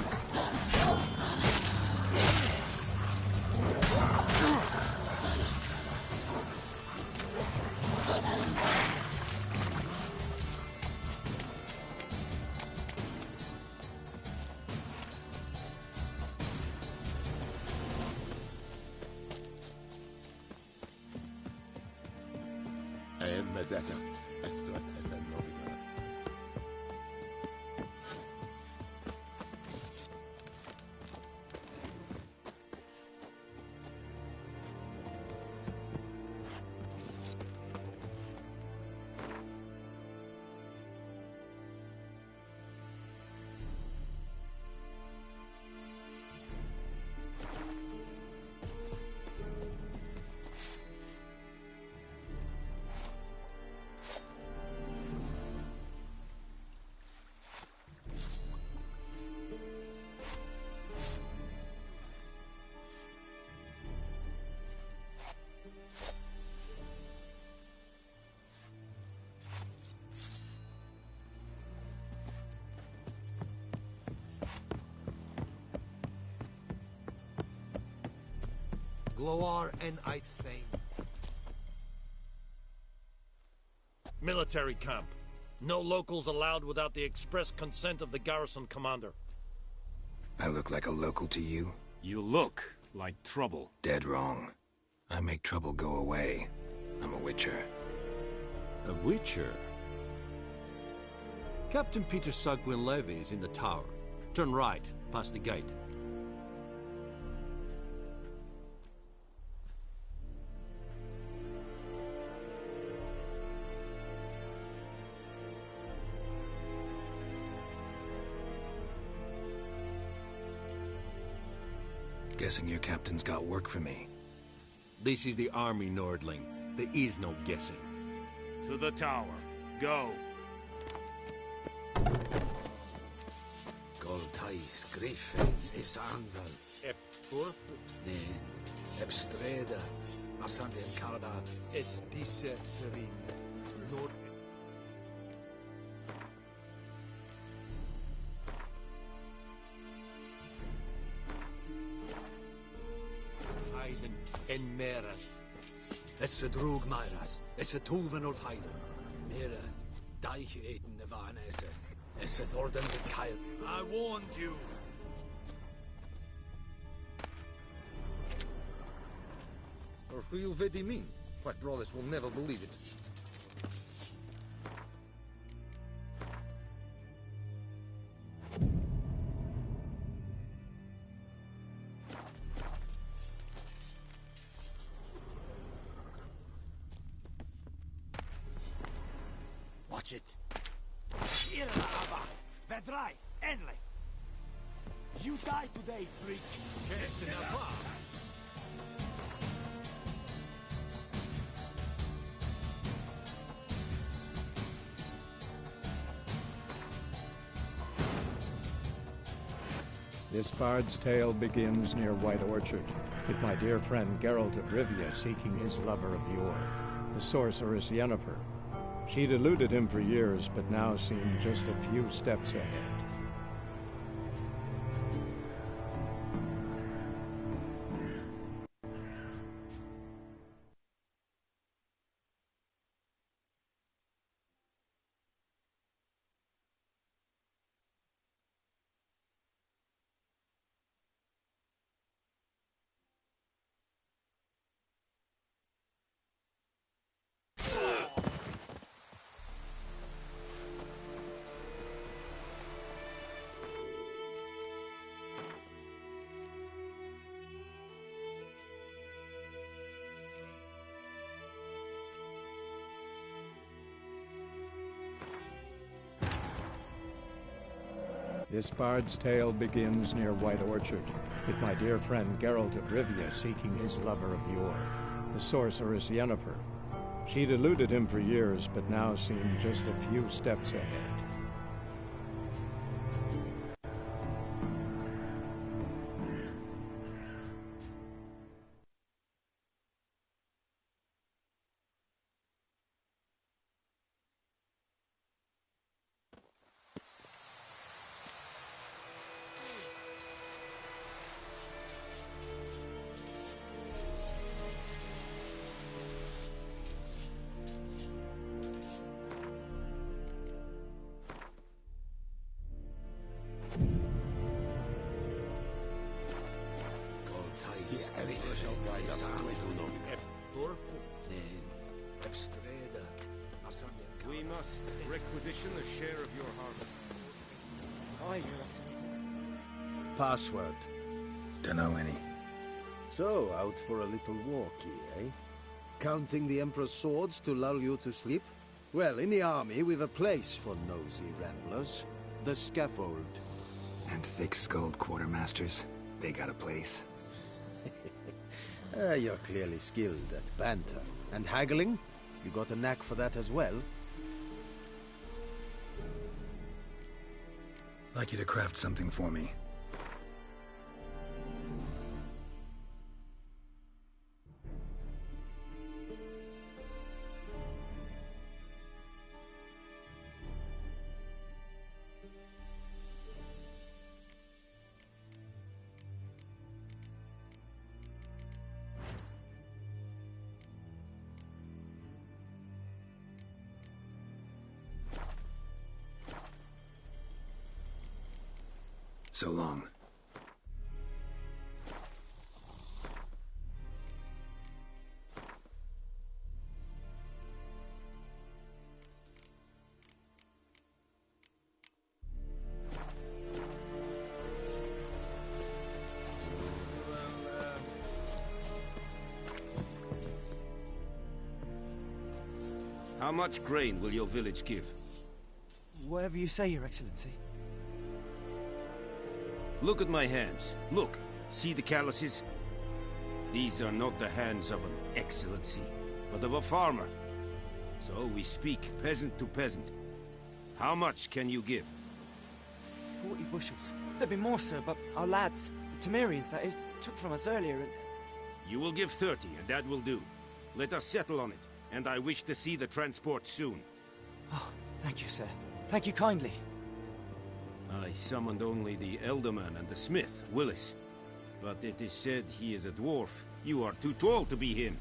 Medetta. Astrat Hasan Novigrad. Gloar and I'd fain. Military camp. No locals allowed without the express consent of the garrison commander. I look like a local to you? You look like trouble. Dead wrong. I make trouble go away. I'm a witcher. A witcher? Captain Peter Sugwin Levy is in the tower. Turn right, past the gate. Guessing your captain's got work for me. This is the army, Nordling. There is no guessing. To the tower. Go. Goltais Griffin is anvel. Ep purp. Ne, Ebstreda. Marsandi and Calabar. Es disse ferin. Lord. Heiden en meras. It's a drug myras. It's a tuven of Heiden. Mera, Deich eten the van eseth. Eseth orden the Kyle. I warned you. Or who'll vedi mean? My brothers will never believe it. Watch it. Vedrai, Enley. You die today, freak! This bard's tale begins near White Orchard, with my dear friend Geralt of Rivia seeking his lover of yore, the sorceress Yennefer. She'd eluded him for years, but now seemed just a few steps ahead. This bard's tale begins near White Orchard, with my dear friend Geralt of Rivia seeking his lover of yore, the sorceress Yennefer. She'd eluded him for years, but now seemed just a few steps ahead. We must requisition a share of your harvest. Aye, Your Excellency. Password. Dunno any. So, out for a little walkie, eh? Counting the Emperor's swords to lull you to sleep? Well, in the army, we've a place for nosy ramblers. The scaffold. And thick-skulled quartermasters. They got a place. You're clearly skilled at banter. And haggling? You got a knack for that as well? Like you to craft something for me. So long. How much grain will your village give? Whatever you say, Your Excellency. Look at my hands. Look. See the calluses? These are not the hands of an excellency, but of a farmer. So we speak peasant to peasant. How much can you give? 40 bushels. There'd be more, sir, but our lads, the Temerians, that is, took from us earlier and... You will give 30, and that will do. Let us settle on it, and I wish to see the transport soon. Oh, thank you, sir. Thank you kindly. I summoned only the Elderman and the smith, Willis. But it is said he is a dwarf. You are too tall to be him.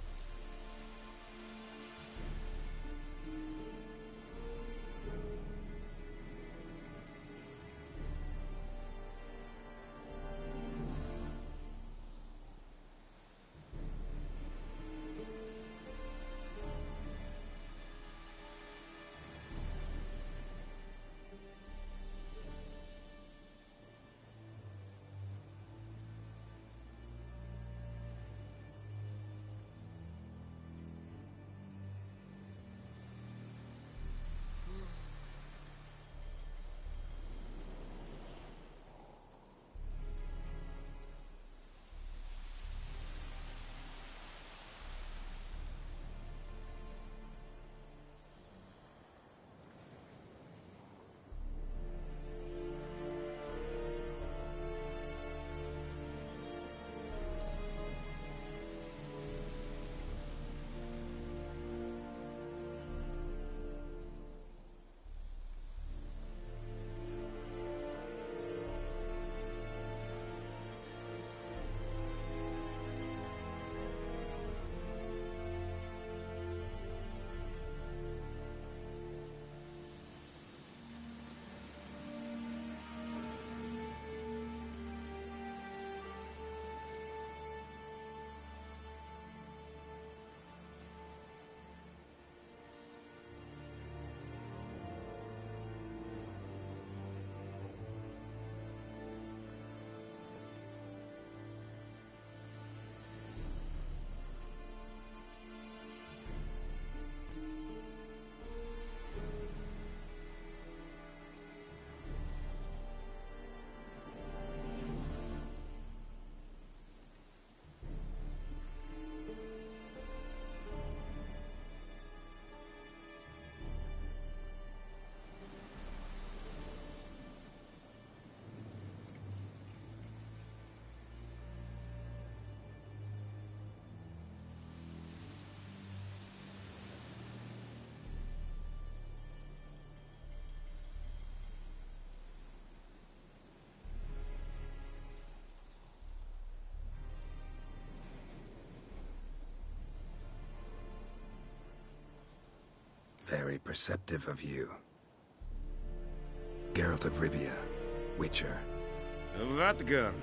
Very perceptive of you. Geralt of Rivia, Witcher. Vatgern.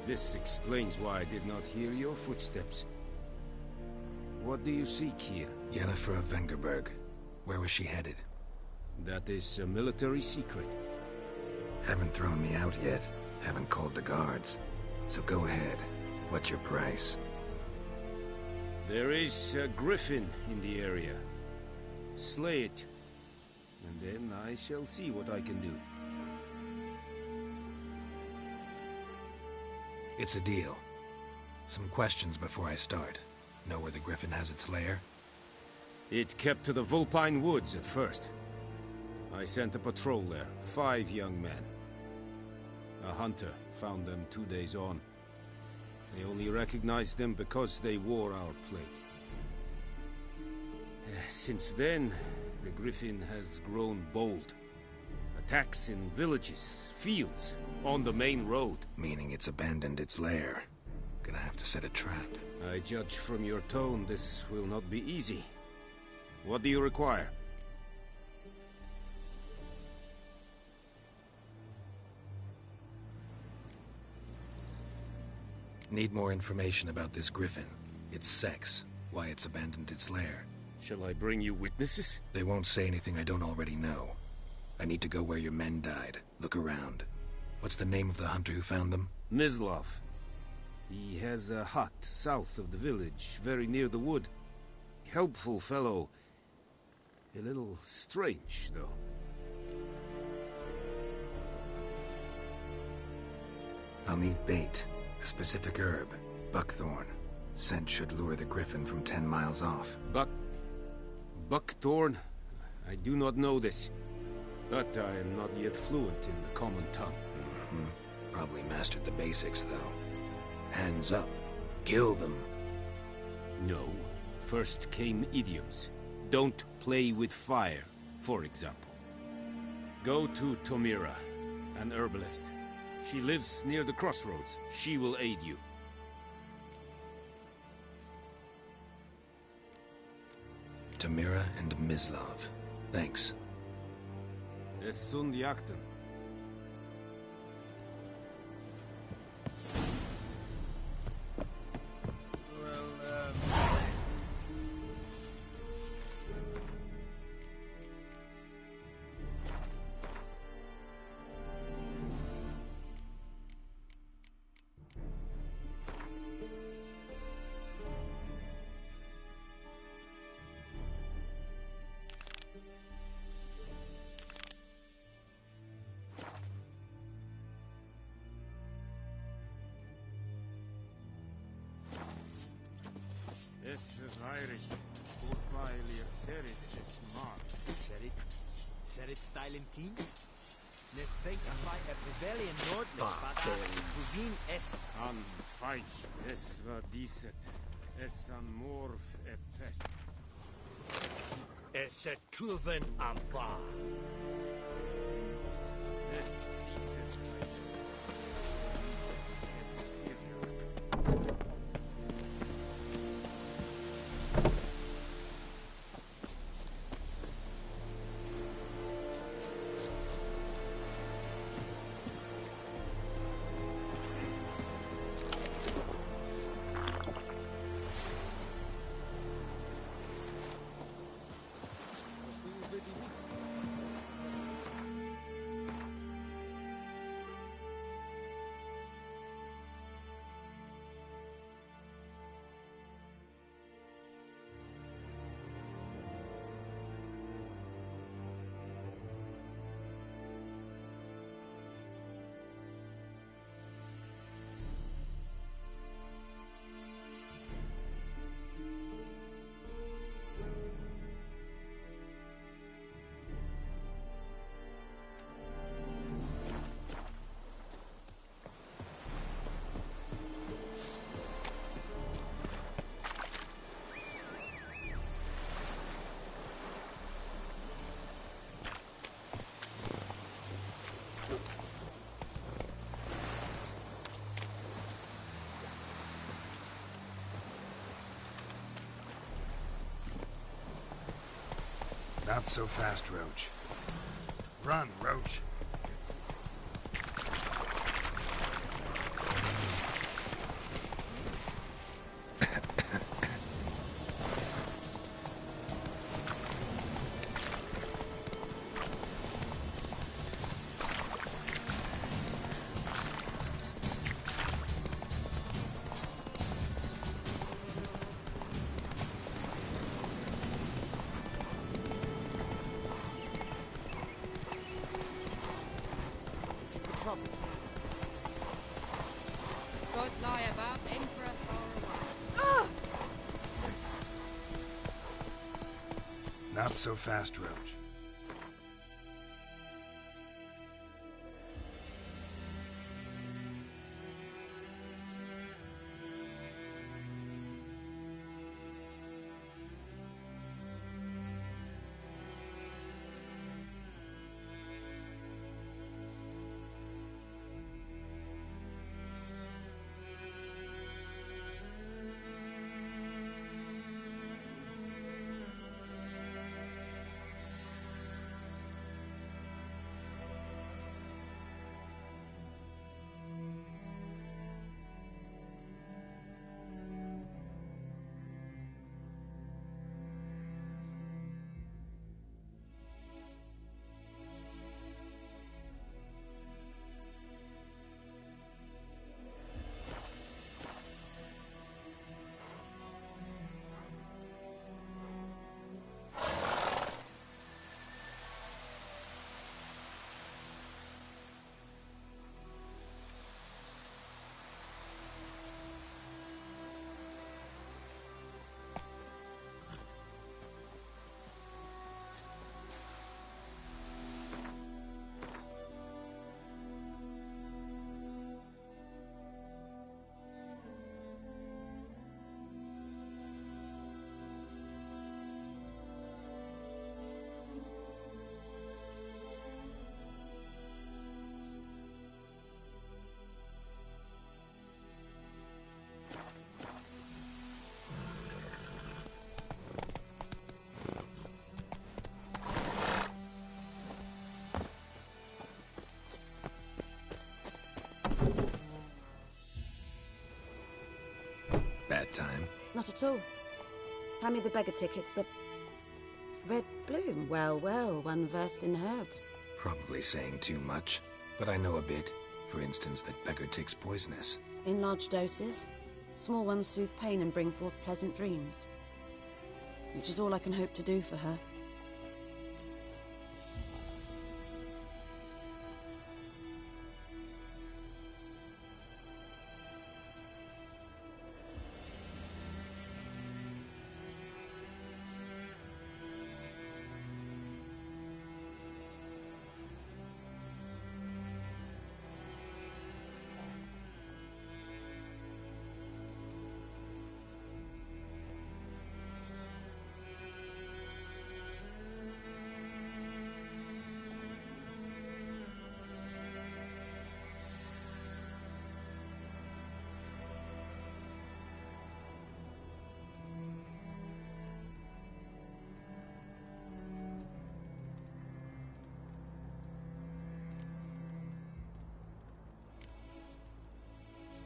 This explains why I did not hear your footsteps. What do you seek here? Yennefer of Vengerberg. Where was she headed? That is a military secret. Haven't thrown me out yet. Haven't called the guards. So go ahead. What's your price? There is a griffin in the area. Slay it. And then I shall see what I can do. It's a deal. Some questions before I start. Know where the griffin has its lair? It kept to the Vulpine Woods at first. I sent a patrol there, 5 young men. A hunter found them 2 days on. They only recognized them because they wore our plate. Since then, the griffin has grown bold. Attacks in villages, fields, on the main road. Meaning it's abandoned its lair. Gonna have to set a trap. I judge from your tone this will not be easy. What do you require? Need more information about this griffin. Its sex, why it's abandoned its lair. Shall I bring you witnesses? They won't say anything I don't already know. I need to go where your men died. Look around. What's the name of the hunter who found them? Mislav. He has a hut south of the village, very near the wood. Helpful fellow. A little strange, though. I'll need bait. A specific herb. Buckthorn. Scent should lure the griffin from 10 miles off. Buckthorn? I do not know this. But I am not yet fluent in the common tongue. Probably mastered the basics, though. Hands up. Kill them. No. First came idioms. Don't play with fire, for example. Go to Tomira, an herbalist. She lives near the crossroads. She will aid you. Tomira and Mislav. Thanks. Es sunt jakten. Es verweirig. Urpailir serit es mar. Serit stylen king? Nes think by a rebellion nordlich, but as cuisine es An feich. Es war diset. Es an morv e pest. Es a truven avar. Es diset. Es firga. Not so fast, Roach. Run, Roach. Gods lie above, Emperor far away. Not so fast, Roach. Bad time? Not at all. Hand me the beggar tickets, the red bloom. Well, well, one versed in herbs. Probably saying too much, but I know a bit. For instance, that beggar tick's poisonous. In large doses. Small ones soothe pain and bring forth pleasant dreams. Which is all I can hope to do for her.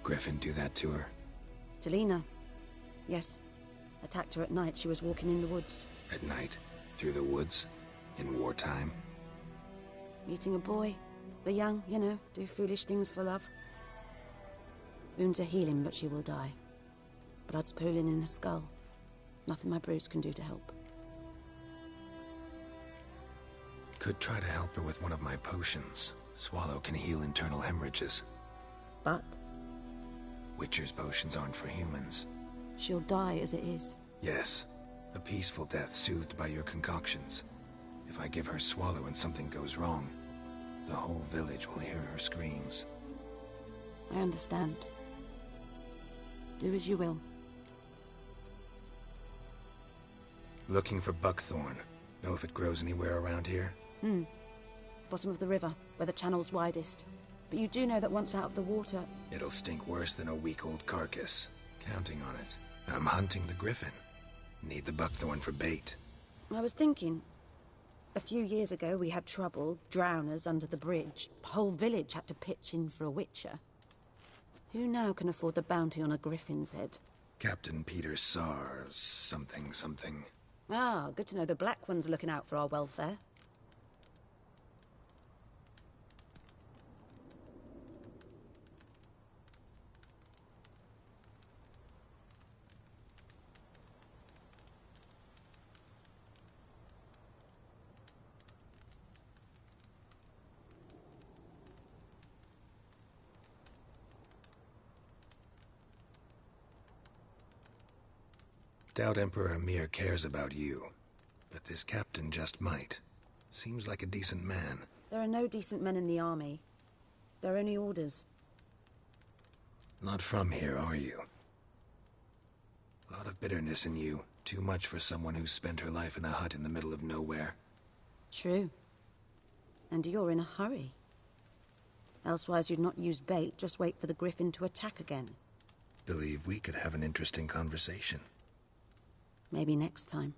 Griffin do that to her? Delina. Yes. Attacked her at night. She was walking in the woods. At night? Through the woods? In wartime? Meeting a boy. The young, you know, do foolish things for love. Wounds are healing, but she will die. Blood's pooling in her skull. Nothing my bruise can do to help. Could try to help her with one of my potions. Swallow can heal internal hemorrhages. But? Witcher's potions aren't for humans. She'll die as it is. Yes. A peaceful death soothed by your concoctions. If I give her Swallow and something goes wrong, the whole village will hear her screams. I understand. Do as you will. Looking for buckthorn. Know if it grows anywhere around here? Bottom of the river, where the channel's widest. But you do know that once out of the water... It'll stink worse than a week-old carcass. Counting on it. I'm hunting the griffin. Need the buckthorn for bait. I was thinking, A few years ago, we had trouble, drowners under the bridge. Whole village had to pitch in for a witcher. Who now can afford the bounty on a griffin's head? Captain Peter Sars, something, something. Ah, good to know the Black One's looking out for our welfare. Doubt Emperor Amir cares about you, but this captain just might. Seems like a decent man. There are no decent men in the army. They're only orders. Not from here, are you? A lot of bitterness in you. Too much for someone who spent her life in a hut in the middle of nowhere. True. And you're in a hurry. Elsewise you'd not use bait, just wait for the griffin to attack again. Believe we could have an interesting conversation. Maybe next time.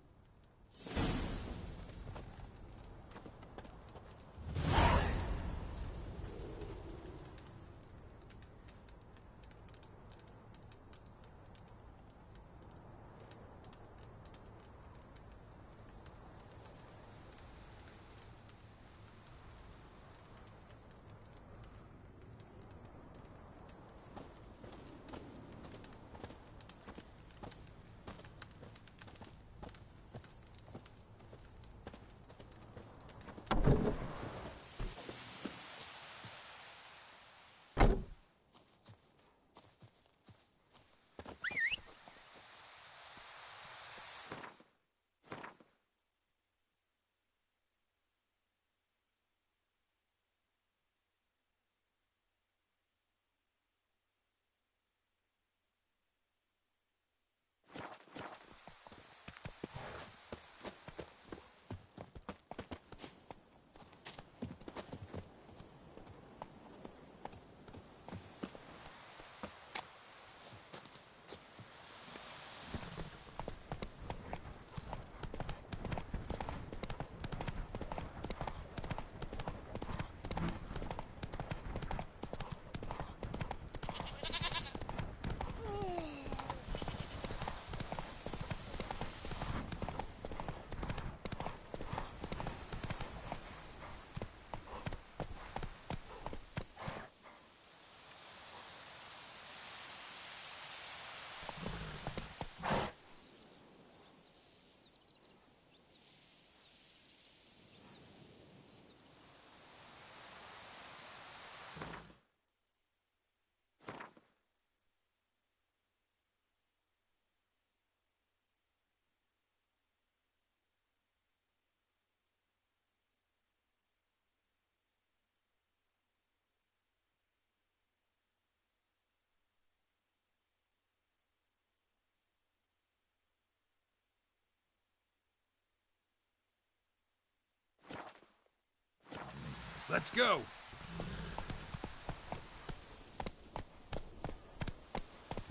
Let's go!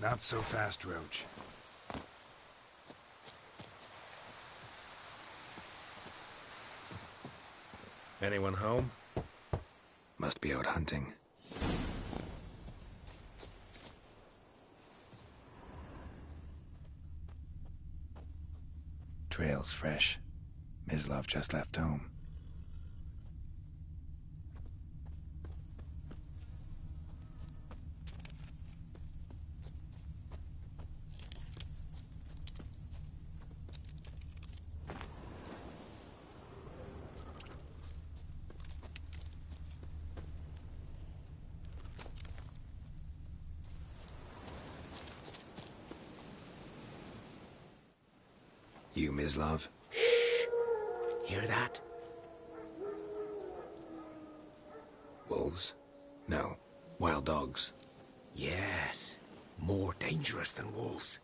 Not so fast, Roach. Anyone home? Must be out hunting. Trail's fresh. Mislav just left home. You, Mislav? Shh! Hear that? Wolves? No. Wild dogs. Yes. More dangerous than wolves.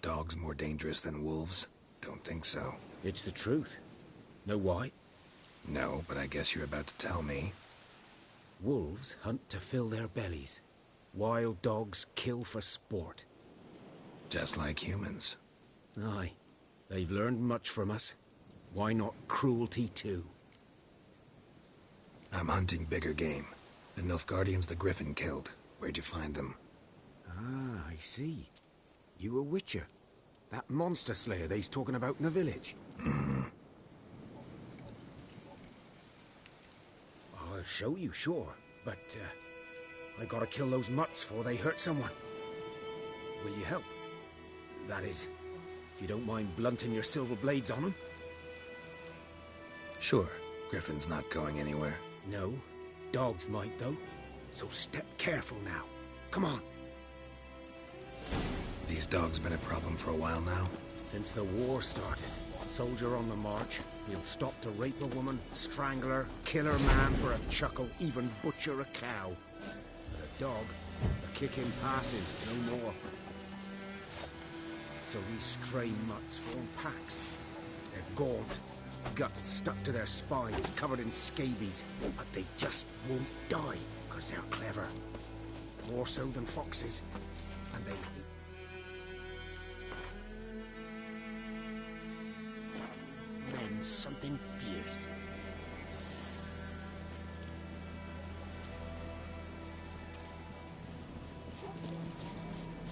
Dogs more dangerous than wolves? Don't think so. It's the truth. Know why? No, but I guess you're about to tell me. Wolves hunt to fill their bellies. Wild dogs kill for sport. Just like humans. Aye. They've learned much from us. Why not cruelty too? I'm hunting bigger game. The Nilfgaardians the Griffin killed. Where'd you find them? Ah, I see. You a witcher. That monster slayer they's talking about in the village. I'll show you, sure. But, I gotta kill those mutts before they hurt someone. Will you help? That is, if you don't mind blunting your silver blades on them. Sure. Griffin's not going anywhere. No. Dogs might, though. So step careful now. Come on. These dogs been a problem for a while now? Since the war started. Soldier on the march. He'll stop to rape a woman, strangle her, kill her man for a chuckle, even butcher a cow. But a dog, a kick him passing, no more. So these stray mutts form packs. They're gaunt, guts stuck to their spines, covered in scabies, but they just won't die, because they're clever. More so than foxes. And they hate men's something fierce.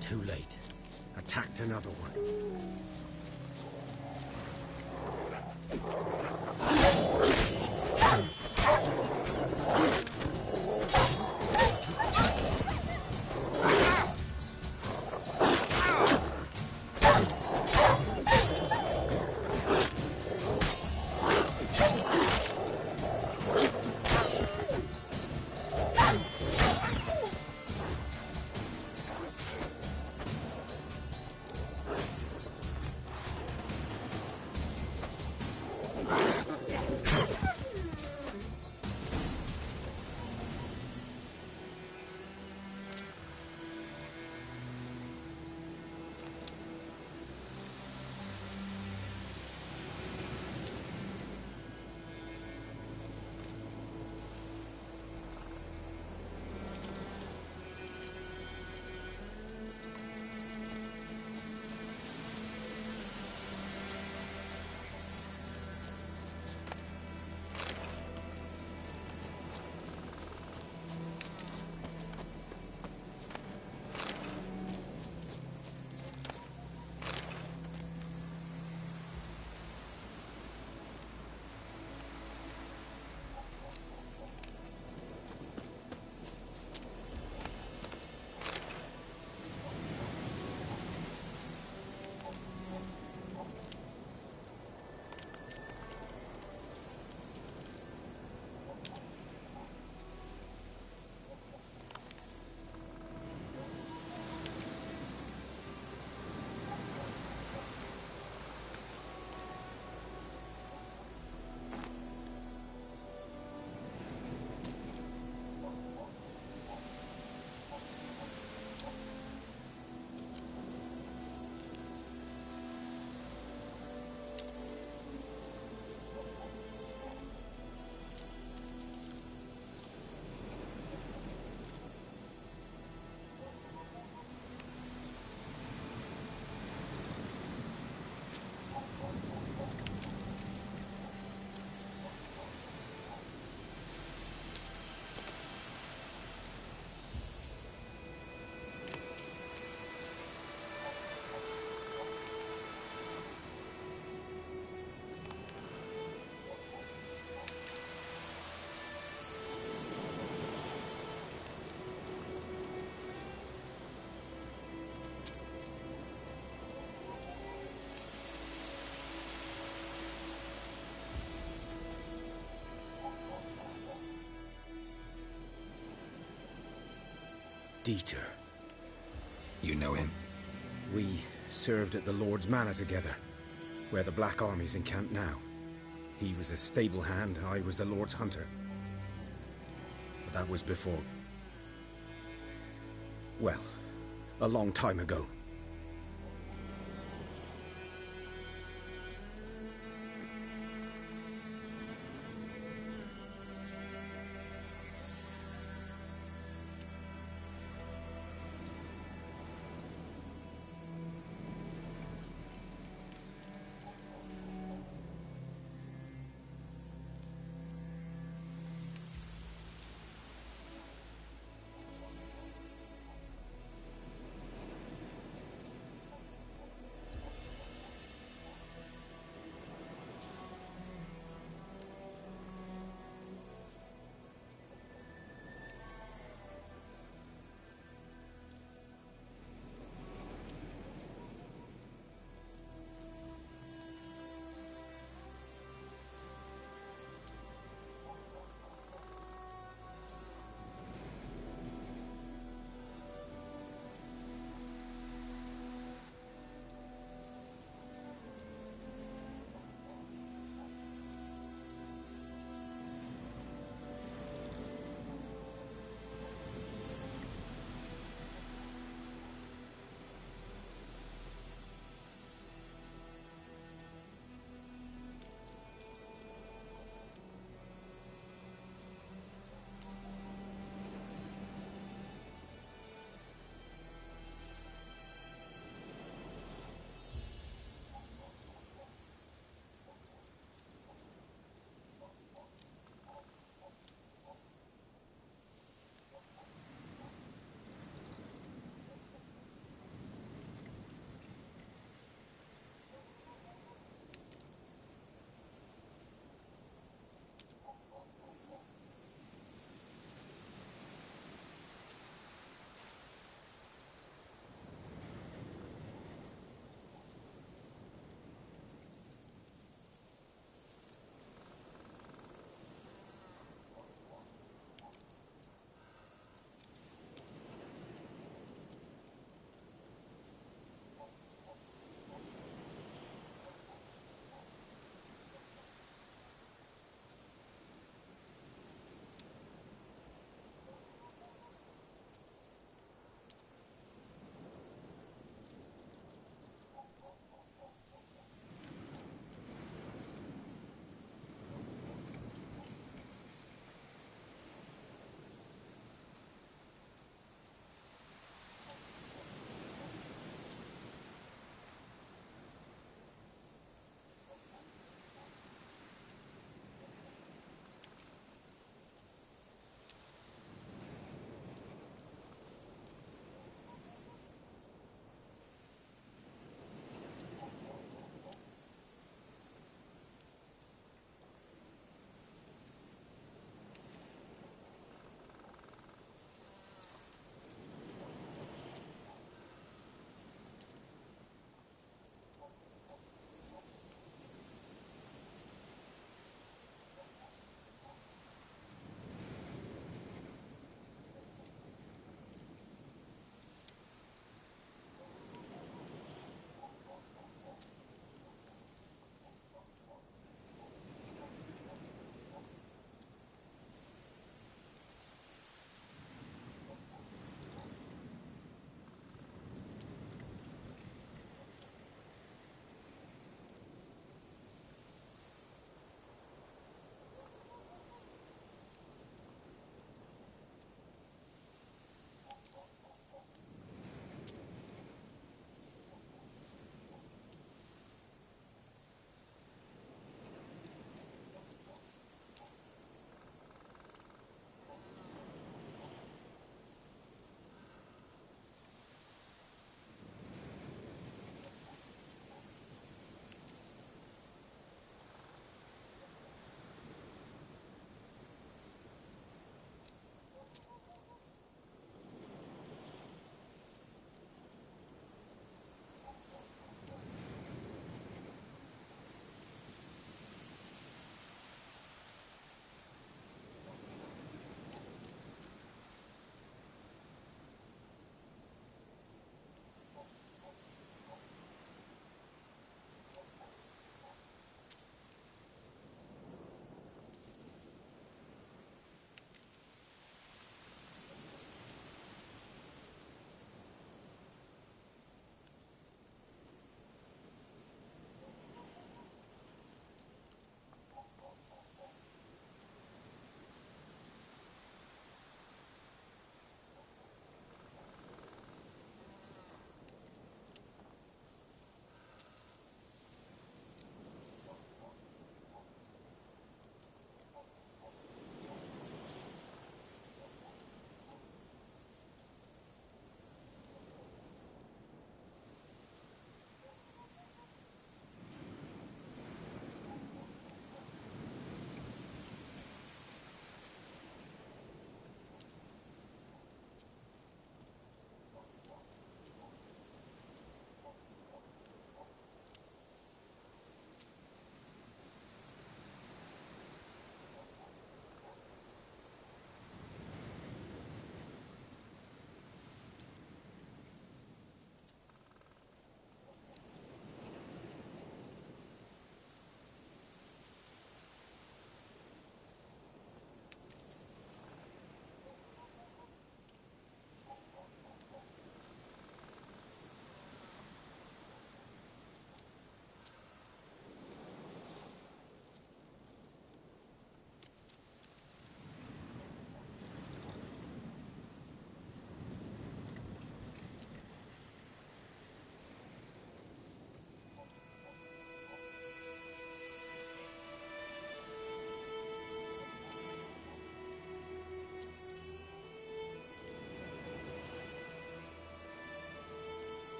Too late. Attacked another one. Dieter. You know him? We served at the Lord's Manor together, where the Black Army's encamped now. He was a stable hand, I was the Lord's hunter. But that was before... well, a long time ago.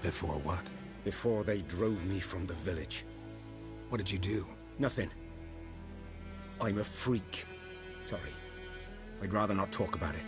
Before what? Before they drove me from the village. What did you do? Nothing. I'm a freak. Sorry. I'd rather not talk about it.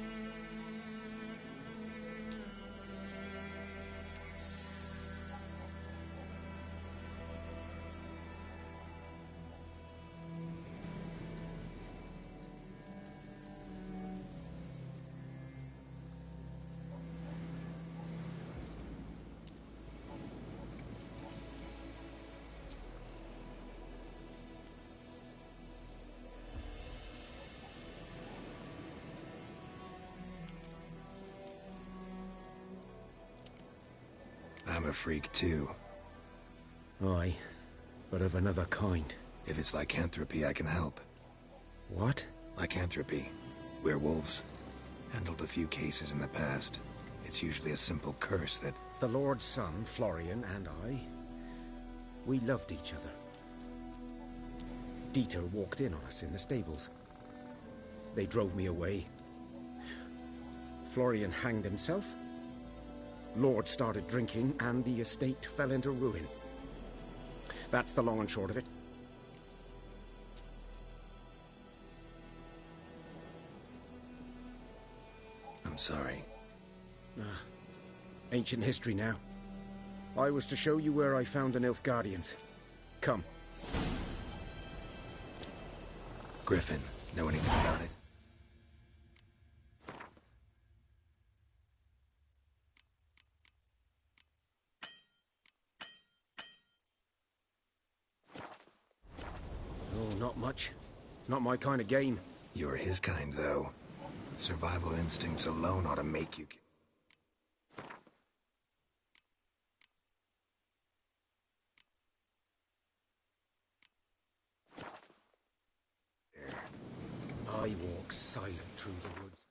I'm a freak too. Aye, but of another kind. If it's lycanthropy, I can help. What? Lycanthropy. Werewolves. Handled a few cases in the past. It's usually a simple curse that... The Lord's son, Florian, and I, we loved each other. Dieter walked in on us in the stables. They drove me away. Florian hanged himself. Lord started drinking, and the estate fell into ruin. That's the long and short of it. I'm sorry. Ancient history now. I was to show you where I found the Nilfgaardians. Come. Griffin, know anything about it? Oh, not much. It's not my kind of game. You're his kind, though. Survival instincts alone ought to make you... I walk silent through the woods.